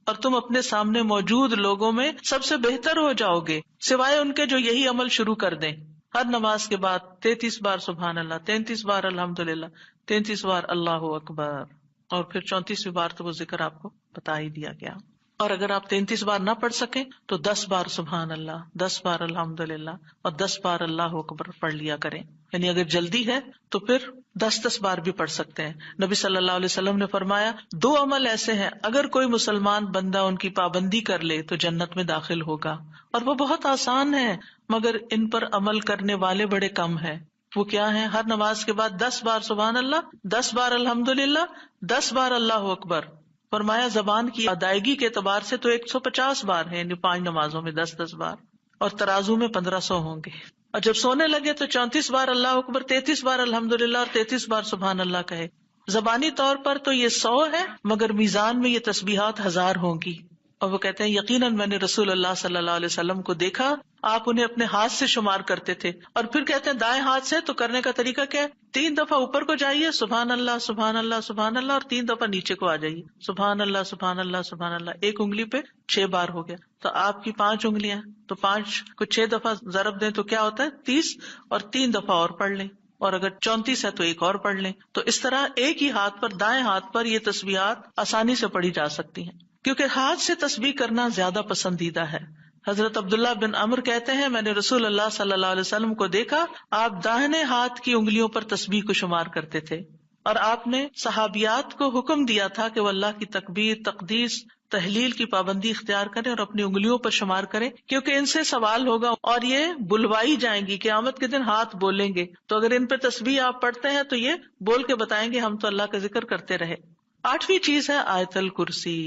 اور تم اپنے سامنے موجود لوگوں میں سب سے بہتر ہو جاؤ گے سوائے ان کے جو یہی عمل شروع کر دیں۔ ہر نماز کے بعد 33 بار سبحان اللہ، 33 بار الحمدللہ، 33 بار اللہ اکبر، اور پھر 34ویں بار تو وہ ذکر آپ کو بتا ہی دیا گیا۔ اور اگر آپ 33 بار نہ پڑھ سکیں تو 10 بار سبحان اللہ، 10 بار الحمدللہ اور 10 بار اللہ اکبر پڑھ لیا کریں۔ یعنی اگر جلدی ہے تو پھر 10 بار بھی پڑھ سکتے ہیں۔ نبی صلی اللہ علیہ وسلم نے فرمایا 2 عمل ایسے ہیں اگر کوئی مسلمان بندہ ان کی پابندی کر لے تو جنت میں داخل ہوگا، اور وہ بہت آسان ہے مگر ان پر عمل کرنے والے بڑے کم ہیں۔ وہ کیا ہیں؟ ہر نماز کے بعد 10 بار سبحان اللہ، 10 بار الحمدللہ، 10 بار اللہ اکبر۔ فرمایا زبان کی ادائیگی کے اعتبار سے تو 150 بار ہے، یعنی 5 نمازوں میں 10 بار، اور ترازو میں 1500 ہوں گے۔ اور جب سونے لگے تو 34 بار اللہ اکبر، 33 بار الحمدللہ اور 33 بار سبحان اللہ کہے۔ زبانی طور پر تو یہ 100 ہے مگر میزان میں یہ تسبیحات 1000 ہوں گی۔ اور وہ کہتے ہیں یقیناً میں نے رسول اللہ صلی اللہ علیہ وسلم کو دیکھا، آپ انہیں اپنے ہاتھ سے شمار کرتے تھے، اور پھر کہتے ہیں دائیں ہاتھ سے تو کرنے کا طریقہ کیا ہے؟ 3 دفعہ اوپر کو جائیے سبحان اللہ سبحان اللہ سبحان اللہ، اور 3 دفعہ نیچے کو آ جائیے سبحان اللہ سبحان اللہ سبحان اللہ۔ ایک انگلی پہ 6 بار ہو گیا، تو آپ کی 5 انگلیاں، تو 5 کو 6 دفعہ ضرب دیں تو کیا ہوتا ہے؟ 30، اور 3 دفعہ اور پڑھ لیں، اور اگر 34 ہے تو ایک اور پڑھ لیں۔ تو اس طرح ایک ہی ہاتھ پر، دائیں ہاتھ پر یہ تسبیحات آسانی سے پڑھی جا سکتی ہیں، کیونکہ ہاتھ سے تسبیح کرنا زیادہ پسندیدہ ہے۔ حضرت عبداللہ بن عمر کہتے ہیں میں نے رسول اللہ صلی اللہ علیہ وسلم کو دیکھا، آپ داہنے ہاتھ کی انگلیوں پر تسبیح کو شمار کرتے تھے، اور آپ نے صحابیات کو حکم دیا تھا کہ وہ اللہ کی تکبیر، تقدیس، تحلیل کی پابندی اختیار کریں اور اپنی انگلیوں پر شمار کریں، کیونکہ ان سے سوال ہوگا اور یہ بلوائی جائیں گی، قیامت کے دن ہاتھ بولیں گے، تو اگر ان پہ تسبیح آپ پڑھتے ہیں تو یہ بول کے بتائیں گے ہم تو اللہ کا ذکر کرتے رہے۔ 8ویں چیز ہے آیت الکرسی۔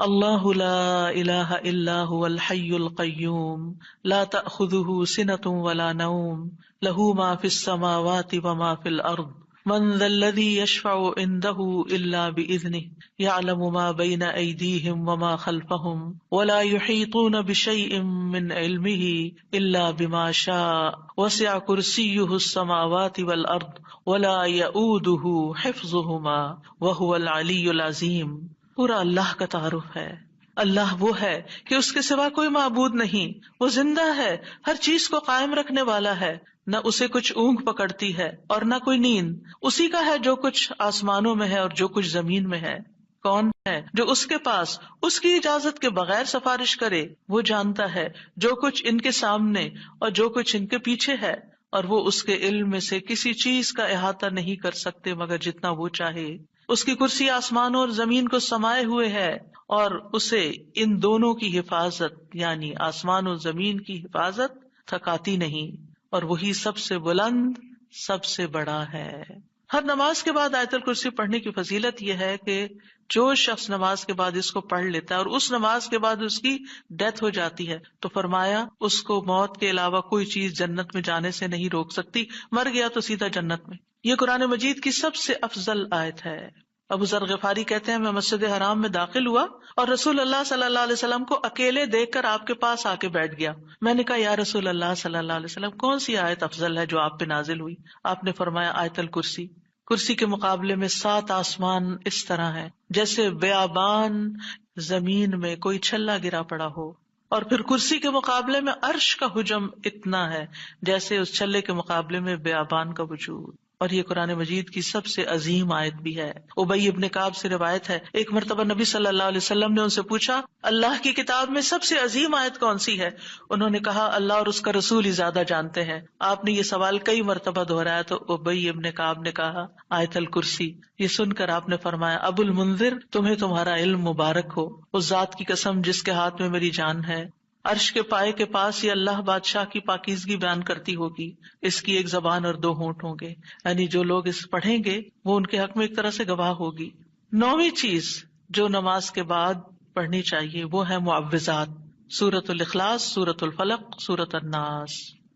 اللہ لا الہ الا هو الحی القیوم لا تأخذہ سنۃ ولا نوم لہ ما فی السماوات وما فی الارض من ذا الذی یشفع عندہ الا بإذنہ یعلم ما بین ایدیہم وما خلفہم ولا یحیطون بشیء من علمہ الا بما شاء وسع کرسیہ السماوات والارض ولا یؤودہ حفظہما وہو العلی العظیم۔ پورا اللہ کا تعارف ہے۔ اللہ وہ ہے کہ اس کے سوا کوئی معبود نہیں، وہ زندہ ہے، ہر چیز کو قائم رکھنے والا ہے، نہ اسے کچھ اونگ پکڑتی ہے اور نہ کوئی نیند، اسی کا ہے جو کچھ آسمانوں میں ہے اور جو کچھ زمین میں ہے۔ کون ہے جو اس کے پاس اس کی اجازت کے بغیر سفارش کرے؟ وہ جانتا ہے جو کچھ ان کے سامنے اور جو کچھ ان کے پیچھے ہے، اور وہ اس کے علم میں سے کسی چیز کا احاطہ نہیں کر سکتے مگر جتنا وہ چاہے۔ اس کی کرسی آسمانوں اور زمین کو سمائے ہوئے ہے، اور اسے ان دونوں کی حفاظت یعنی آسمان و زمین کی حفاظت تھکاتی نہیں، اور وہی سب سے بلند، سب سے بڑا ہے۔ ہر نماز کے بعد آیت الکرسی پڑھنے کی فضیلت یہ ہے کہ جو شخص نماز کے بعد اس کو پڑھ لیتا ہے اور اس نماز کے بعد اس کی ڈیتھ ہو جاتی ہے تو فرمایا اس کو موت کے علاوہ کوئی چیز جنت میں جانے سے نہیں روک سکتی، مر گیا تو سیدھا جنت میں۔ یہ قرآن مجید کی سب سے افضل آیت ہے۔ ابو ذر غفاری کہتے ہیں میں مسجد حرام میں داخل ہوا اور رسول اللہ صلی اللہ علیہ وسلم کو اکیلے دیکھ کر آپ کے پاس آ کے بیٹھ گیا۔ میں نے کہا یا رسول اللہ صلی اللہ علیہ وسلم کون سی آیت افضل ہے جو آپ پہ نازل ہوئی؟ آپ نے فرمایا آیت الکرسی۔ کرسی کے مقابلے میں 7 آسمان اس طرح ہے جیسے بیابان زمین میں کوئی چھلا گرا پڑا ہو، اور پھر کرسی کے مقابلے میں عرش کا حجم اتنا ہے جیسے اس چھلے کے مقابلے میں بیابان کا وجود۔ اور یہ قرآن مجید کی سب سے عظیم آیت بھی ہے۔ ابی ابن کعب سے روایت ہے ایک مرتبہ نبی صلی اللہ علیہ وسلم نے ان سے پوچھا اللہ کی کتاب میں سب سے عظیم آیت کون سی ہے؟ انہوں نے کہا اللہ اور اس کا رسول ہی زیادہ جانتے ہیں۔ آپ نے یہ سوال کئی مرتبہ دہرایا تو ابی ابن کعب نے کہا آیت الکرسی۔ یہ سن کر آپ نے فرمایا ابو المنذر تمہیں تمہارا علم مبارک ہو، اس ذات کی قسم جس کے ہاتھ میں میری جان ہے، عرش کے پائے کے پاس یہ اللہ بادشاہ کی پاکیزگی بیان کرتی ہوگی، اس کی ایک زبان اور 2 ہونٹ ہوں گے، یعنی جو لوگ اس پڑھیں گے وہ ان کے حق میں ایک طرح سے گواہ ہوگی۔ 9ویں چیز جو نماز کے بعد پڑھنی چاہیے وہ ہے معوذات، سورۃ الاخلاص، سورۃ الفلق، سورۃ الناس۔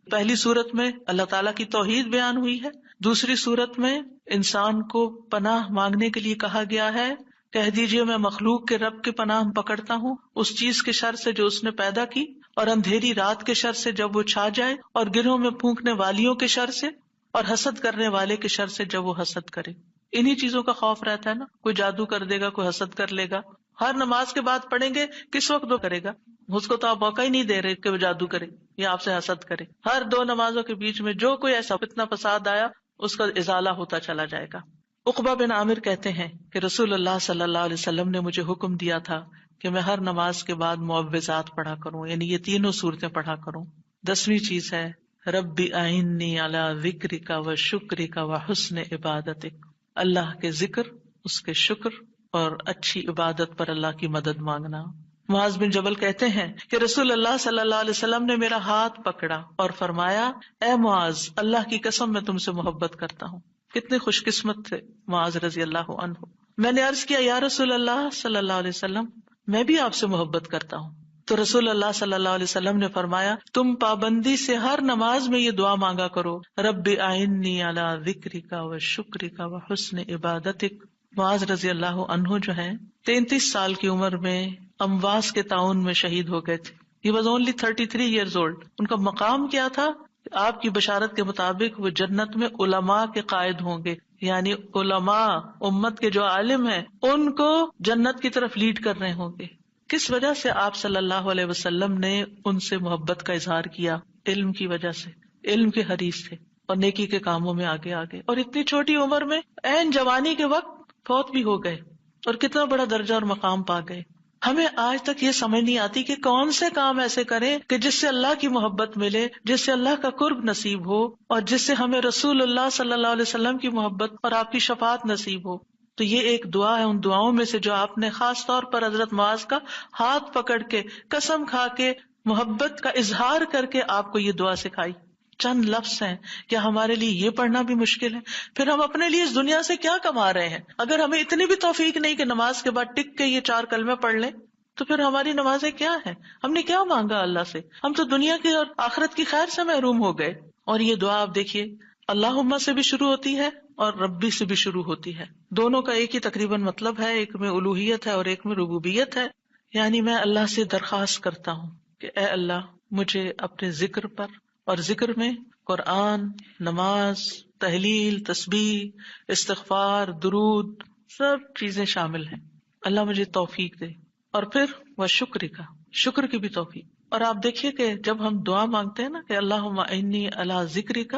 پہلی سورت میں اللہ تعالیٰ کی توحید بیان ہوئی ہے، دوسری سورت میں انسان کو پناہ مانگنے کے لیے کہا گیا ہے، کہہ دیجئے میں مخلوق کے رب کے پناہ پکڑتا ہوں اس چیز کے شر سے جو اس نے پیدا کی، اور اندھیری رات کے شر سے جب وہ چھا جائے، اور گرہوں میں پھونکنے والیوں کے شر سے، اور حسد کرنے والے کے شر سے جب وہ حسد کرے۔ انہی چیزوں کا خوف رہتا ہے نا، کوئی جادو کر دے گا، کوئی حسد کر لے گا۔ ہر نماز کے بعد پڑھیں گے کس وقت وہ کرے گا؟ اس کو تو آپ موقع ہی نہیں دے رہے کہ وہ جادو کرے یا آپ سے حسد کرے۔ ہر 2 نمازوں کے بیچ میں جو کوئی ایسا فتنہ فساد آیا اس کا ازالہ ہوتا چلا جائے گا۔ عقبہ بن عامر کہتے ہیں کہ رسول اللہ صلی اللہ علیہ وسلم نے مجھے حکم دیا تھا کہ میں ہر نماز کے بعد معوذات پڑھا کروں، یعنی یہ 3 صورتیں پڑھا کروں۔ 10ویں چیز ہے رب اعنی علی ذکرک و شکرک و حسن عبادتک، اللہ کے ذکر، اس کے شکر اور اچھی عبادت پر اللہ کی مدد مانگنا۔ معاذ بن جبل کہتے ہیں کہ رسول اللہ صلی اللہ علیہ وسلم نے میرا ہاتھ پکڑا اور فرمایا اے معاذ اللہ کی قسم میں تم سے محبت کرتا ہوں۔ کتنے خوش قسمت تھے معاذ رضی اللہ عنہ۔ میں نے عرض کیا یا رسول اللہ صلی اللہ علیہ وسلم میں بھی آپ سے محبت کرتا ہوں، تو رسول اللہ صلی اللہ علیہ وسلم نے فرمایا تم پابندی سے ہر نماز میں یہ دعا مانگا کرو رب اعنی علی ذکرک و شکرک و حسن عبادتک۔ معاذ رضی اللہ عنہ جو ہیں 33 سال کی عمر میں امواس کے طاعون میں شہید ہو گئے تھے۔ He was only 33 years old۔ ان کا مقام کیا تھا؟ آپ کی بشارت کے مطابق وہ جنت میں علماء کے قائد ہوں گے، یعنی علماء امت کے جو عالم ہیں ان کو جنت کی طرف لیڈ کر رہے ہوں گے۔ کس وجہ سے آپ صلی اللہ علیہ وسلم نے ان سے محبت کا اظہار کیا؟ علم کی وجہ سے، علم کے حریص تھے اور نیکی کے کاموں میں آگے آگے، اور اتنی چھوٹی عمر میں عین جوانی کے وقت فوت بھی ہو گئے اور کتنا بڑا درجہ اور مقام پا گئے۔ ہمیں آج تک یہ سمجھ نہیں آتی کہ کون سے کام ایسے کریں کہ جس سے اللہ کی محبت ملے، جس سے اللہ کا قرب نصیب ہو، اور جس سے ہمیں رسول اللہ صلی اللہ علیہ وسلم کی محبت اور آپ کی شفاعت نصیب ہو۔ تو یہ ایک دعا ہے ان دعاؤں میں سے جو آپ نے خاص طور پر حضرت معاذ کا ہاتھ پکڑ کے قسم کھا کے محبت کا اظہار کر کے آپ کو یہ دعا سکھائی۔ چند لفظ ہیں، کیا ہمارے لیے یہ پڑھنا بھی مشکل ہے؟ پھر ہم اپنے لیے اس دنیا سے کیا کما رہے ہیں؟ اگر ہمیں اتنی بھی توفیق نہیں کہ نماز کے بعد ٹک کے یہ 4 کلمے پڑھ لیں تو پھر ہماری نمازیں کیا ہیں؟ ہم نے کیا مانگا اللہ سے؟ ہم تو دنیا کی اور آخرت کی خیر سے محروم ہو گئے۔ اور یہ دعا آپ دیکھیے اللہم سے بھی شروع ہوتی ہے اور ربی سے بھی شروع ہوتی ہے، دونوں کا ایک ہی تقریباً مطلب ہے، ایک میں الوہیت ہے اور ایک میں ربوبیت ہے۔ یعنی میں اللہ سے درخواست کرتا ہوں کہ اے اللہ مجھے اپنے ذکر پر، اور ذکر میں قرآن، نماز، تحلیل، تسبیح، استغفار، درود، سب چیزیں شامل ہیں، اللہ مجھے توفیق دے۔ اور پھر وہ شکر کی بھی توفیق۔ اور آپ دیکھیے کہ جب ہم دعا مانگتے ہیں نا کہ اللہم انی علی ذکرک،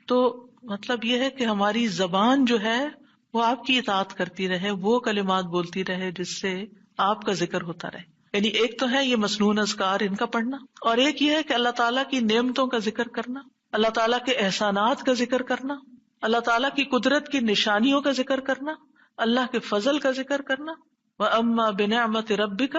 تو مطلب یہ ہے کہ ہماری زبان جو ہے وہ آپ کی اطاعت کرتی رہے، وہ کلمات بولتی رہے جس سے آپ کا ذکر ہوتا رہے۔ یعنی ایک تو ہے یہ مسنون اذکار ان کا پڑھنا، اور ایک یہ ہے کہ اللہ تعالیٰ کی نعمتوں کا ذکر کرنا، اللہ تعالیٰ کے احسانات کا ذکر کرنا، اللہ تعالیٰ کی قدرت کی نشانیوں کا ذکر کرنا، اللہ کے فضل کا ذکر کرنا۔ وَأَمَّا بِنِعْمَةِ رَبِّكَ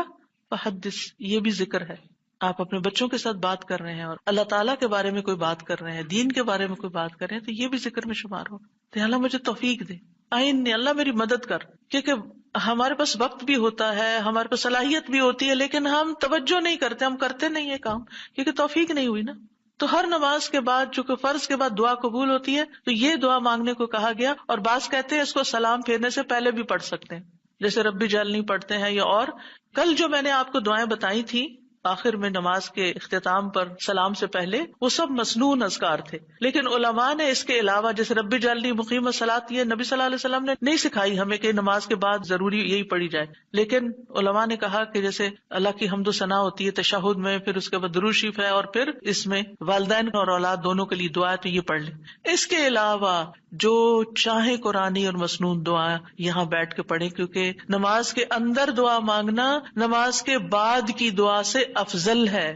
فَحَدِّثْ، یہ بھی ذکر ہے۔ آپ اپنے بچوں کے ساتھ بات کر رہے ہیں اور اللہ تعالیٰ کے بارے میں کوئی بات کر رہے ہیں، دین کے بارے میں کوئی بات کر رہے ہیں، تو یہ بھی ذکر میں شمار ہو۔ تو اللہ مجھے توفیق دے، آئین اللہ میری مدد کر. کیونکہ ہمارے پاس وقت بھی ہوتا ہے، ہمارے پاس صلاحیت بھی ہوتی ہے، لیکن ہم توجہ نہیں کرتے، ہم کرتے نہیں ہے کام، کیونکہ توفیق نہیں ہوئی نا. تو ہر نماز کے بعد چونکہ فرض کے بعد دعا قبول ہوتی ہے تو یہ دعا مانگنے کو کہا گیا. اور بعض کہتے ہیں اس کو سلام پھیرنے سے پہلے بھی پڑھ سکتے ہیں، جیسے ربی جعلنی پڑھتے ہیں. یا اور کل جو میں نے آپ کو دعائیں بتائی تھی آخر میں نماز کے اختتام پر سلام سے پہلے، وہ سب مسنون اذکار تھے. لیکن علماء نے اس کے علاوہ جیسے ربی جعلنی مقیم الصلاۃ، یہ نبی صلی اللہ علیہ وسلم نے نہیں سکھائی ہمیں کہ نماز کے بعد ضروری یہی پڑھی جائے. لیکن علماء نے کہا کہ جیسے اللہ کی حمد و ثنا ہوتی ہے تشہد میں، پھر اس کے بعد درود شریف ہے، اور پھر اس میں والدین اور اولاد دونوں کے لیے دعا ہے تو یہ پڑھ لیں. اس کے علاوہ جو چاہے قرآنی اور مسنون دعا یہاں بیٹھ کے پڑھیں، کیونکہ نماز کے اندر دعا مانگنا نماز کے بعد کی دعا سے افضل ہے.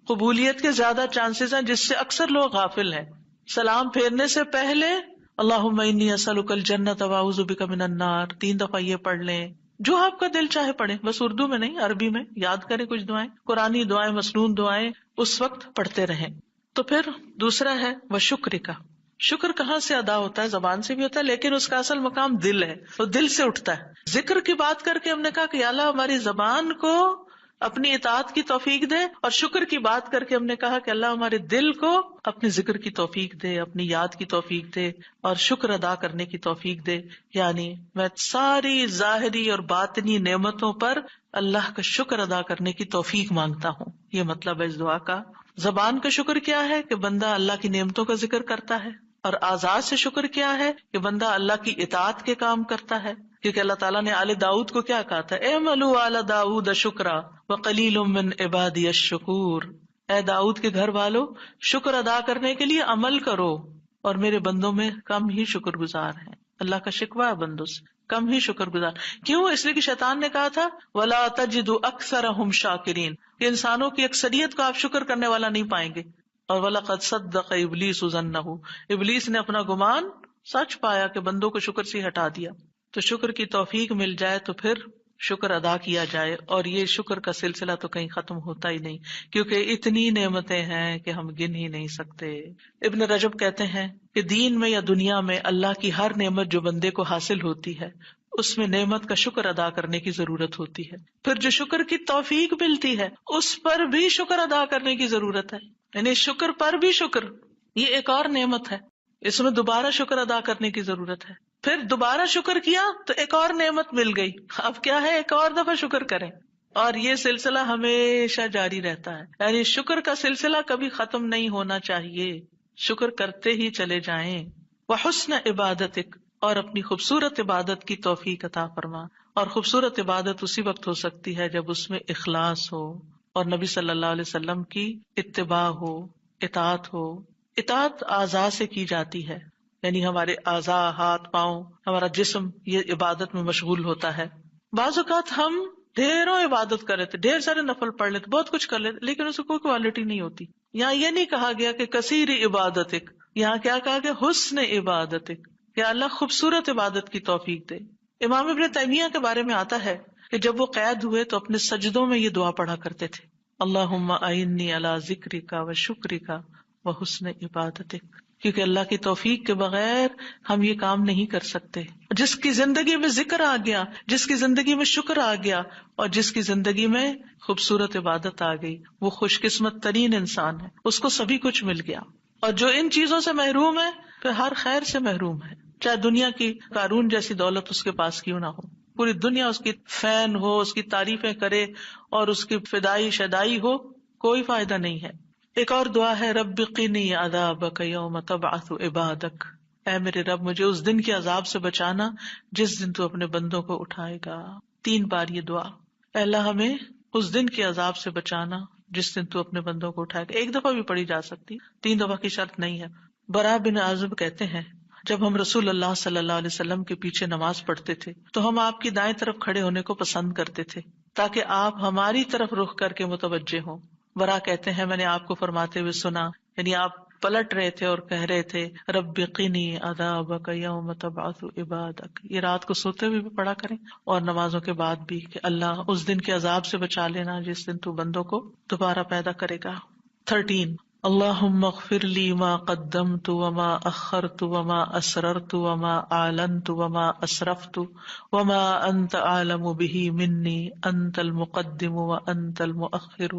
قبولیت کے زیادہ چانسز ہیں جس سے اکثر لوگ غافل ہیں. سلام پھیرنے سے پہلے اللہم انی اسألک الجنۃ واعوذ بک من النار 3 دفعہ یہ پڑھ لیں. جو آپ کا دل چاہے پڑھیں، بس اردو میں نہیں عربی میں یاد کریں کچھ دعائیں، قرآنی دعائیں مسنون دعائیں اس وقت پڑھتے رہیں. تو پھر دوسرا ہے وشکر کا. شکر کہاں سے ادا ہوتا ہے؟ زبان سے بھی ہوتا ہے، لیکن اس کا اصل مقام دل ہے، وہ دل سے اٹھتا ہے. ذکر کی بات کر کے ہم نے کہا کہ اللہ ہماری زبان کو اپنی اطاعت کی توفیق دے، اور شکر کی بات کر کے ہم نے کہا کہ اللہ ہمارے دل کو اپنے ذکر کی توفیق دے، اپنی یاد کی توفیق دے، اور شکر ادا کرنے کی توفیق دے. یعنی میں ساری ظاہری اور باطنی نعمتوں پر اللہ کا شکر ادا کرنے کی توفیق مانگتا ہوں. یہ مطلب ہے اس دعا کا. زبان کا شکر کیا ہے کہ بندہ اللہ کی نعمتوں کا ذکر کرتا ہے، اور اعضاء سے شکر کیا ہے کہ بندہ اللہ کی اطاعت کے کام کرتا ہے. کیونکہ اللہ تعالیٰ نے آل داؤد کو کیا کہا تھا؟ اعملوا آل داؤد شکرا وقلیل من عبادی الشکور. اے داؤد کے گھر والو، شکر ادا کرنے کے لیے عمل کرو، اور میرے بندوں میں کم ہی شکر گزار ہیں. اللہ کا شکوہ ہے بندوں سے، کم ہی شکر گزار. کیوں؟ اس لیے کہ شیطان نے کہا تھا وَلَا تَجِدُ أَكْثَرَهُمْ شَاكِرِينَ، کہ انسانوں کی اکثریت کو آپ شکر کرنے والا نہیں پائیں گے. اور وَلَقَدْ صَدَّقَ إِبْلِيسُ ظَنَّهُ، ابلیس نے اپنا گمان سچ پایا کہ بندوں کو شکر سے ہٹا دیا. تو شکر کی توفیق مل جائے تو پھر شکر ادا کیا جائے. اور یہ شکر کا سلسلہ تو کہیں ختم ہوتا ہی نہیں، کیونکہ اتنی نعمتیں ہیں کہ ہم گن ہی نہیں سکتے. ابن رجب کہتے ہیں کہ دین میں یا دنیا میں اللہ کی ہر نعمت جو بندے کو حاصل ہوتی ہے اس میں نعمت کا شکر ادا کرنے کی ضرورت ہوتی ہے. پھر جو شکر کی توفیق ملتی ہے اس پر بھی شکر ادا کرنے کی ضرورت ہے. یعنی شکر پر بھی شکر، یہ ایک اور نعمت ہے، اس میں دوبارہ شکر ادا کرنے کی ضرورت ہے. پھر دوبارہ شکر کیا تو ایک اور نعمت مل گئی، اب کیا ہے؟ ایک اور دفعہ شکر کریں. اور یہ سلسلہ ہمیشہ جاری رہتا ہے، یعنی شکر کا سلسلہ کبھی ختم نہیں ہونا چاہیے، شکر کرتے ہی چلے جائیں. وحسن عبادتک، اور اپنی خوبصورت عبادت کی توفیق عطا فرما. اور خوبصورت عبادت اسی وقت ہو سکتی ہے جب اس میں اخلاص ہو، اور نبی صلی اللہ علیہ وسلم کی اتباع ہو، اطاعت ہو. اطاعت اعضاء سے کی جاتی ہے، یعنی ہمارے اعضاء، ہاتھ پاؤں، ہمارا جسم یہ عبادت میں مشغول ہوتا ہے. بعض اوقات ہم ڈھیروں عبادت کر لیتے، ڈھیر سارے نفل پڑھ لیتے، بہت کچھ کر لیتے، لیکن اس کو کوئی کوالٹی نہیں ہوتی. یہاں یہ نہیں کہا گیا کہ کثیر عبادتک، یہاں کیا کہا گیا؟ حسن عبادتک، کہ اللہ خوبصورت عبادت کی توفیق دے. امام ابن تیمیہ کے بارے میں آتا ہے کہ جب وہ قید ہوئے تو اپنے سجدوں میں یہ دعا پڑھا کرتے تھے، اللہم اعنی علی ذکرک و شکرک و حسن عبادتک. کیونکہ اللہ کی توفیق کے بغیر ہم یہ کام نہیں کر سکتے. جس کی زندگی میں ذکر آ گیا، جس کی زندگی میں شکر آ گیا، اور جس کی زندگی میں خوبصورت عبادت آ گئی، وہ خوش قسمت ترین انسان ہے، اس کو سبھی کچھ مل گیا. اور جو ان چیزوں سے محروم ہے پھر ہر خیر سے محروم ہے، چاہے دنیا کی قارون جیسی دولت اس کے پاس کیوں نہ ہو، پوری دنیا اس کی فین ہو، اس کی تعریفیں کرے اور اس کی فدائی شدائی ہو، کوئی فائدہ نہیں ہے. ایک اور دعا ہے رب قنی عذابک یوم تبعث عبادک، اے میرے رب مجھے اس دن کے عذاب سے بچانا جس دن تو اپنے بندوں کو اٹھائے گا. 3 بار یہ دعا، اے اللہ ہمیں اس دن کے عذاب سے بچانا جس دن تو اپنے بندوں کو اٹھائے گا. 1 دفعہ بھی پڑھی جا سکتی، 3 دفعہ کی شرط نہیں ہے. برا بن عازب کہتے ہیں جب ہم رسول اللہ صلی اللہ علیہ وسلم کے پیچھے نماز پڑھتے تھے تو ہم آپ کی دائیں طرف کھڑے ہونے کو پسند کرتے تھے تاکہ آپ ہماری طرف رخ کر کے متوجہ ہوں. برا کہتے ہیں میں نے آپ کو فرماتے ہوئے سنا، یعنی آپ پلٹ رہے تھے اور کہہ رہے تھے رب قنی عذابک یوم تبعث عبادک. یہ رات کو سوتے ہوئے بھی پڑھا کریں اور نمازوں کے بعد بھی کہ اللہ اس دن کے عذاب سے بچا لینا جس دن تو بندوں کو دوبارہ پیدا کرے گا. 13 اللہم اغفر لی ما قدمت وما اخرت وما اسررت وما اعلنت وما اسرفت وما انت اعلم به منی انت المقدم وانت المؤخر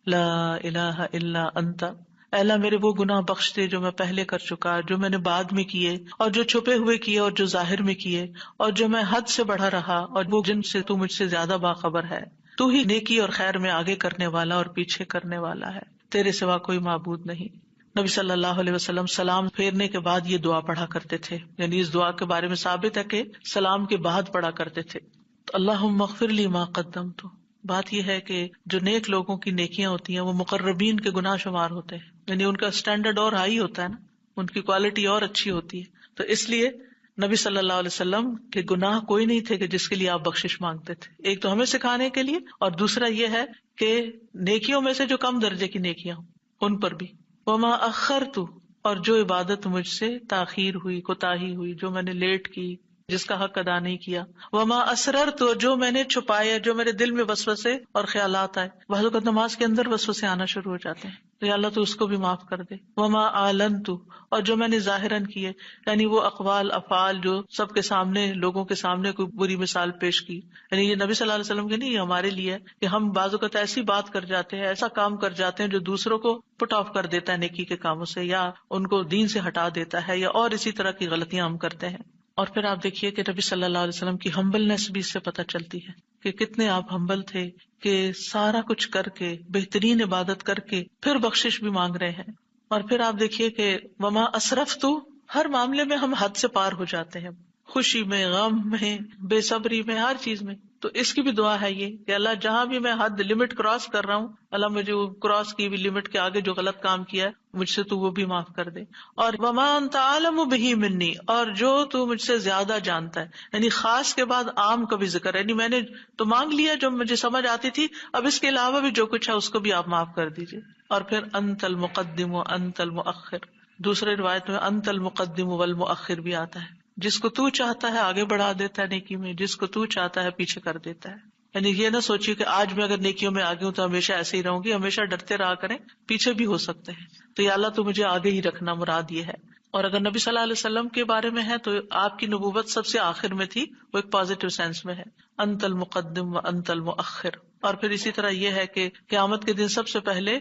لا الہ الا انت۔ اے اللہ میرے وہ گناہ بخش دے جو میں پہلے کر چکا، جو میں نے بعد میں کیے، اور جو چھپے ہوئے کیے اور جو ظاہر میں کیے، اور جو میں حد سے بڑھا رہا اور وہ جن سے تو مجھ سے زیادہ باخبر ہے۔ تو ہی نیکی اور خیر میں آگے کرنے والا اور پیچھے کرنے والا ہے، تیرے سوا کوئی معبود نہیں۔ نبی صلی اللہ علیہ وسلم سلام پھیرنے کے بعد یہ دعا پڑھا کرتے تھے، یعنی اس دعا کے بارے میں ثابت ہے کہ سلام کے بعد پڑھا کرتے تھے۔ تو اللہم اغفر لی ما قدمت، بات یہ ہے کہ جو نیک لوگوں کی نیکیاں ہوتی ہیں وہ مقربین کے گناہ شمار ہوتے ہیں، یعنی ان کا سٹینڈرڈ اور ہائی ہوتا ہے نا، ان کی کوالٹی اور اچھی ہوتی ہے۔ تو اس لیے نبی صلی اللہ علیہ وسلم کے گناہ کوئی نہیں تھے کہ جس کے لیے آپ بخشش مانگتے تھے، ایک تو ہمیں سکھانے کے لیے، اور دوسرا یہ ہے کہ نیکیوں میں سے جو کم درجے کی نیکیاں ہوں ان پر بھی۔ وما اخرت، اور جو عبادت مجھ سے تاخیر ہوئی، کوتاہی ہوئی، جو میں نے لیٹ کی، جس کا حق ادا نہیں کیا۔ وما اسررت، جو میں نے چھپایا، جو میرے دل میں وسوسے اور خیالات آئے، بعض اوقات نماز کے اندر وسوسے آنا شروع ہو جاتے ہیں، تو یا اللہ تو اس کو بھی معاف کر دے۔ وما اعلنت، اور جو میں نے ظاہراً کیے، یعنی وہ اقوال افعال جو سب کے سامنے، لوگوں کے سامنے کوئی بری مثال پیش کی، یعنی یہ نبی صلی اللہ علیہ وسلم کے نہیں، یہ ہمارے لیے ہے کہ ہم بعض اوقات ایسی بات کر جاتے ہیں، ایسا کام کر جاتے ہیں جو دوسروں کو پٹ آف کر دیتا ہے نیکی کے کاموں سے، یا ان کو دین سے ہٹا دیتا ہے، یا اور اسی طرح کی غلطیاں ہم کرتے ہیں۔ اور پھر آپ دیکھیے کہ نبی صلی اللہ علیہ وسلم کی ہمبلنس بھی اس سے پتہ چلتی ہے کہ کتنے آپ ہمبل تھے، کہ سارا کچھ کر کے، بہترین عبادت کر کے پھر بخشش بھی مانگ رہے ہیں۔ اور پھر آپ دیکھیے کہ وما اسرفت، ہر معاملے میں ہم حد سے پار ہو جاتے ہیں، خوشی میں، غم میں، بے صبری میں، ہر چیز میں۔ تو اس کی بھی دعا ہے یہ کہ اللہ جہاں بھی میں حد لمٹ کراس کر رہا ہوں، اللہ مجھے وہ کراس کی ہوئی لمٹ کے آگے جو غلط کام کیا ہے مجھ سے تو وہ بھی معاف کر دے۔ اور وما انت عالم بہ منی، اور جو تو مجھ سے زیادہ جانتا ہے، یعنی خاص کے بعد عام کا بھی ذکر ہے، یعنی میں نے تو مانگ لیا جو مجھے سمجھ آتی تھی، اب اس کے علاوہ بھی جو کچھ ہے اس کو بھی آپ معاف کر دیجیے۔ اور پھر انت المقدم و انت المؤخر، دوسرے روایت میں انت المقدم والمؤخر بھی آتا ہے، جس کو تو چاہتا ہے آگے بڑھا دیتا ہے نیکی میں، جس کو تو چاہتا ہے پیچھے کر دیتا ہے۔ یعنی یہ نہ سوچیے کہ آج میں اگر نیکیوں میں آگے ہوں تو ہمیشہ ایسے ہی رہوں گی، ہمیشہ ڈرتے رہا کریں، پیچھے بھی ہو سکتے ہیں، تو یا اللہ تو مجھے آگے ہی رکھنا، مراد یہ ہے۔ اور اگر نبی صلی اللہ علیہ وسلم کے بارے میں ہے تو آپ کی نبوت سب سے آخر میں تھی، وہ ایک پازیٹیو سینس میں ہے، انت المقدم و انت المؤخر۔ اور پھر اسی طرح یہ ہے کہ قیامت کے دن سب سے پہلے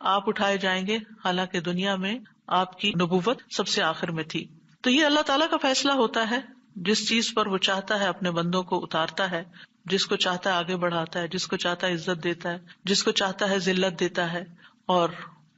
آپ اٹھائے جائیں گے، حالانکہ دنیا میں آپ کی نبوت سب سے آخر میں تھی۔ تو یہ اللہ تعالیٰ کا فیصلہ ہوتا ہے، جس چیز پر وہ چاہتا ہے اپنے بندوں کو اتارتا ہے، جس کو چاہتا ہے آگے بڑھاتا ہے، جس کو چاہتا ہے عزت دیتا ہے، جس کو چاہتا ہے ذلت دیتا ہے، اور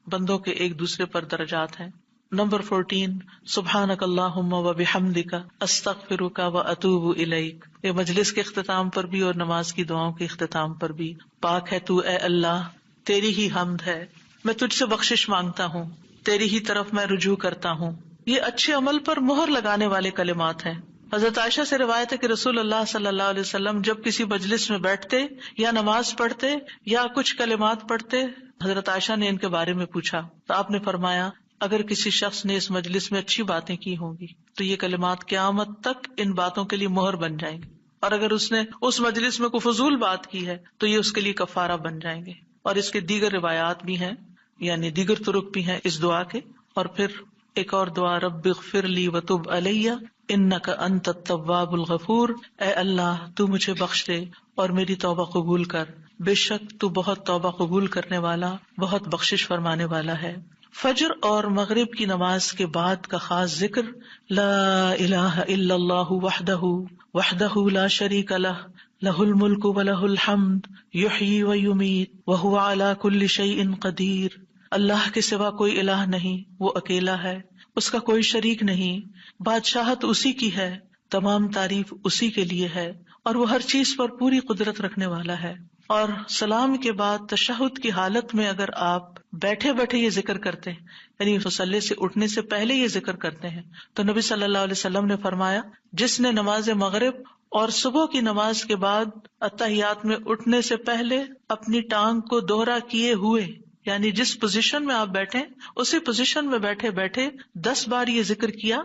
بندوں کے ایک دوسرے پر درجات ہیں۔ نمبر 14، سبحانک اللہم و بحمدک استغفرک و اتوب الیک۔ یہ مجلس کے اختتام پر بھی اور نماز کی دعاؤں کے اختتام پر بھی، پاک ہے تو اے اللہ، تیری ہی حمد ہے، میں تجھ سے بخشش مانگتا ہوں، تیری ہی طرف میں رجوع کرتا ہوں۔ یہ اچھے عمل پر مہر لگانے والے کلمات ہیں۔ حضرت عائشہ سے روایت ہے کہ رسول اللہ صلی اللہ علیہ وسلم جب کسی مجلس میں بیٹھتے یا نماز پڑھتے یا کچھ کلمات پڑھتے، حضرت عائشہ نے ان کے بارے میں پوچھا تو آپ نے فرمایا، اگر کسی شخص نے اس مجلس میں اچھی باتیں کی ہوں گی تو یہ کلمات قیامت تک ان باتوں کے لیے مہر بن جائیں گے، اور اگر اس نے اس مجلس میں کوئی فضول بات کی ہے تو یہ اس کے لیے کفارہ بن جائیں گے۔ اور اس کے دیگر روایات بھی ہیں، یعنی دیگر طرق بھی ہیں اس دعا کے۔ اور پھر ایک اور دعا، رب اغفر لی وتب علی انک انت التواب الغفور، اے اللہ تو مجھے بخش دے اور میری توبہ قبول کر، بے شک تو بہت توبہ قبول کرنے والا، بہت بخشش فرمانے والا ہے۔ فجر اور مغرب کی نماز کے بعد کا خاص ذکر، لا الہ الا اللہ وحدہ لا شریک لہ، لہ الملک ولہ الحمد یحیی ویمیت وہو علی کل شیء قدیر۔ اللہ کے سوا کوئی الہ نہیں، وہ اکیلا ہے، اس کا کوئی شریک نہیں، بادشاہت اسی کی ہے، تمام تعریف اسی کے لیے ہے، اور وہ ہر چیز پر پوری قدرت رکھنے والا ہے۔ اور سلام کے بعد تشہد کی حالت میں اگر آپ بیٹھے بیٹھے یہ ذکر کرتے ہیں، یعنی مصلی سے اٹھنے سے پہلے یہ ذکر کرتے ہیں، تو نبی صلی اللہ علیہ وسلم نے فرمایا، جس نے نماز مغرب اور صبح کی نماز کے بعد اتحیات میں اٹھنے سے پہلے اپنی ٹانگ کو دوہرا کیے ہوئے، یعنی جس پوزیشن میں آپ بیٹھے اسی پوزیشن میں بیٹھے بیٹھے 10 بار یہ ذکر کیا،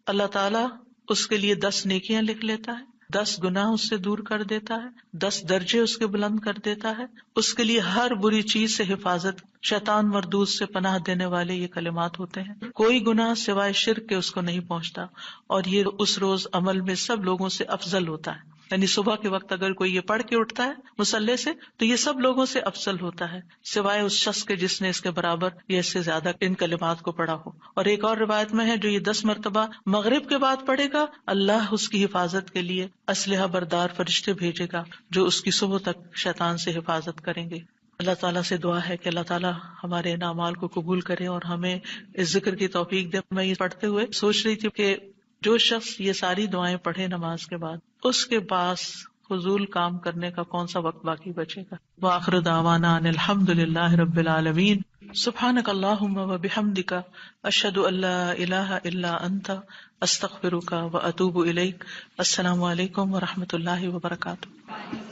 اللہ تعالیٰ اس کے لیے 10 نیکیاں لکھ لیتا ہے، 10 گناہ اس سے دور کر دیتا ہے، 10 درجے اس کے بلند کر دیتا ہے، اس کے لیے ہر بری چیز سے حفاظت، شیطان مردود سے پناہ دینے والے یہ کلمات ہوتے ہیں۔ کوئی گناہ سوائے شرک کے اس کو نہیں پہنچتا، اور یہ اس روز عمل میں سب لوگوں سے افضل ہوتا ہے، یعنی صبح کے وقت اگر کوئی یہ پڑھ کے اٹھتا ہے مصلی سے تو یہ سب لوگوں سے افضل ہوتا ہے، سوائے اس شخص کے جس نے اس کے برابر یا اس سے زیادہ ان کلمات کو پڑھا ہو۔ اور ایک اور روایت میں ہے جو یہ 10 مرتبہ مغرب کے بعد پڑھے گا، اللہ اس کی حفاظت کے لیے اسلحہ بردار فرشتے بھیجے گا جو اس کی صبح تک شیطان سے حفاظت کریں گے۔ اللہ تعالیٰ سے دعا ہے کہ اللہ تعالیٰ ہمارے ان اعمال کو قبول کرے اور ہمیں اس ذکر کی توفیق دے۔ میں یہ پڑھتے ہوئے سوچ رہی تھی کہ جو شخص یہ ساری دعائیں پڑھے نماز کے بعد، اس کے پاس فضول کام کرنے کا کون سا وقت باقی بچے گا۔ وآخر دعوانا ان الحمد للہ رب العالمین۔ سبحانک اللہم وبحمدک، اشہد ان لا الہ الا انت، استغفرک واتوب الیک۔ السلام علیکم ورحمۃ اللہ وبرکاتہ۔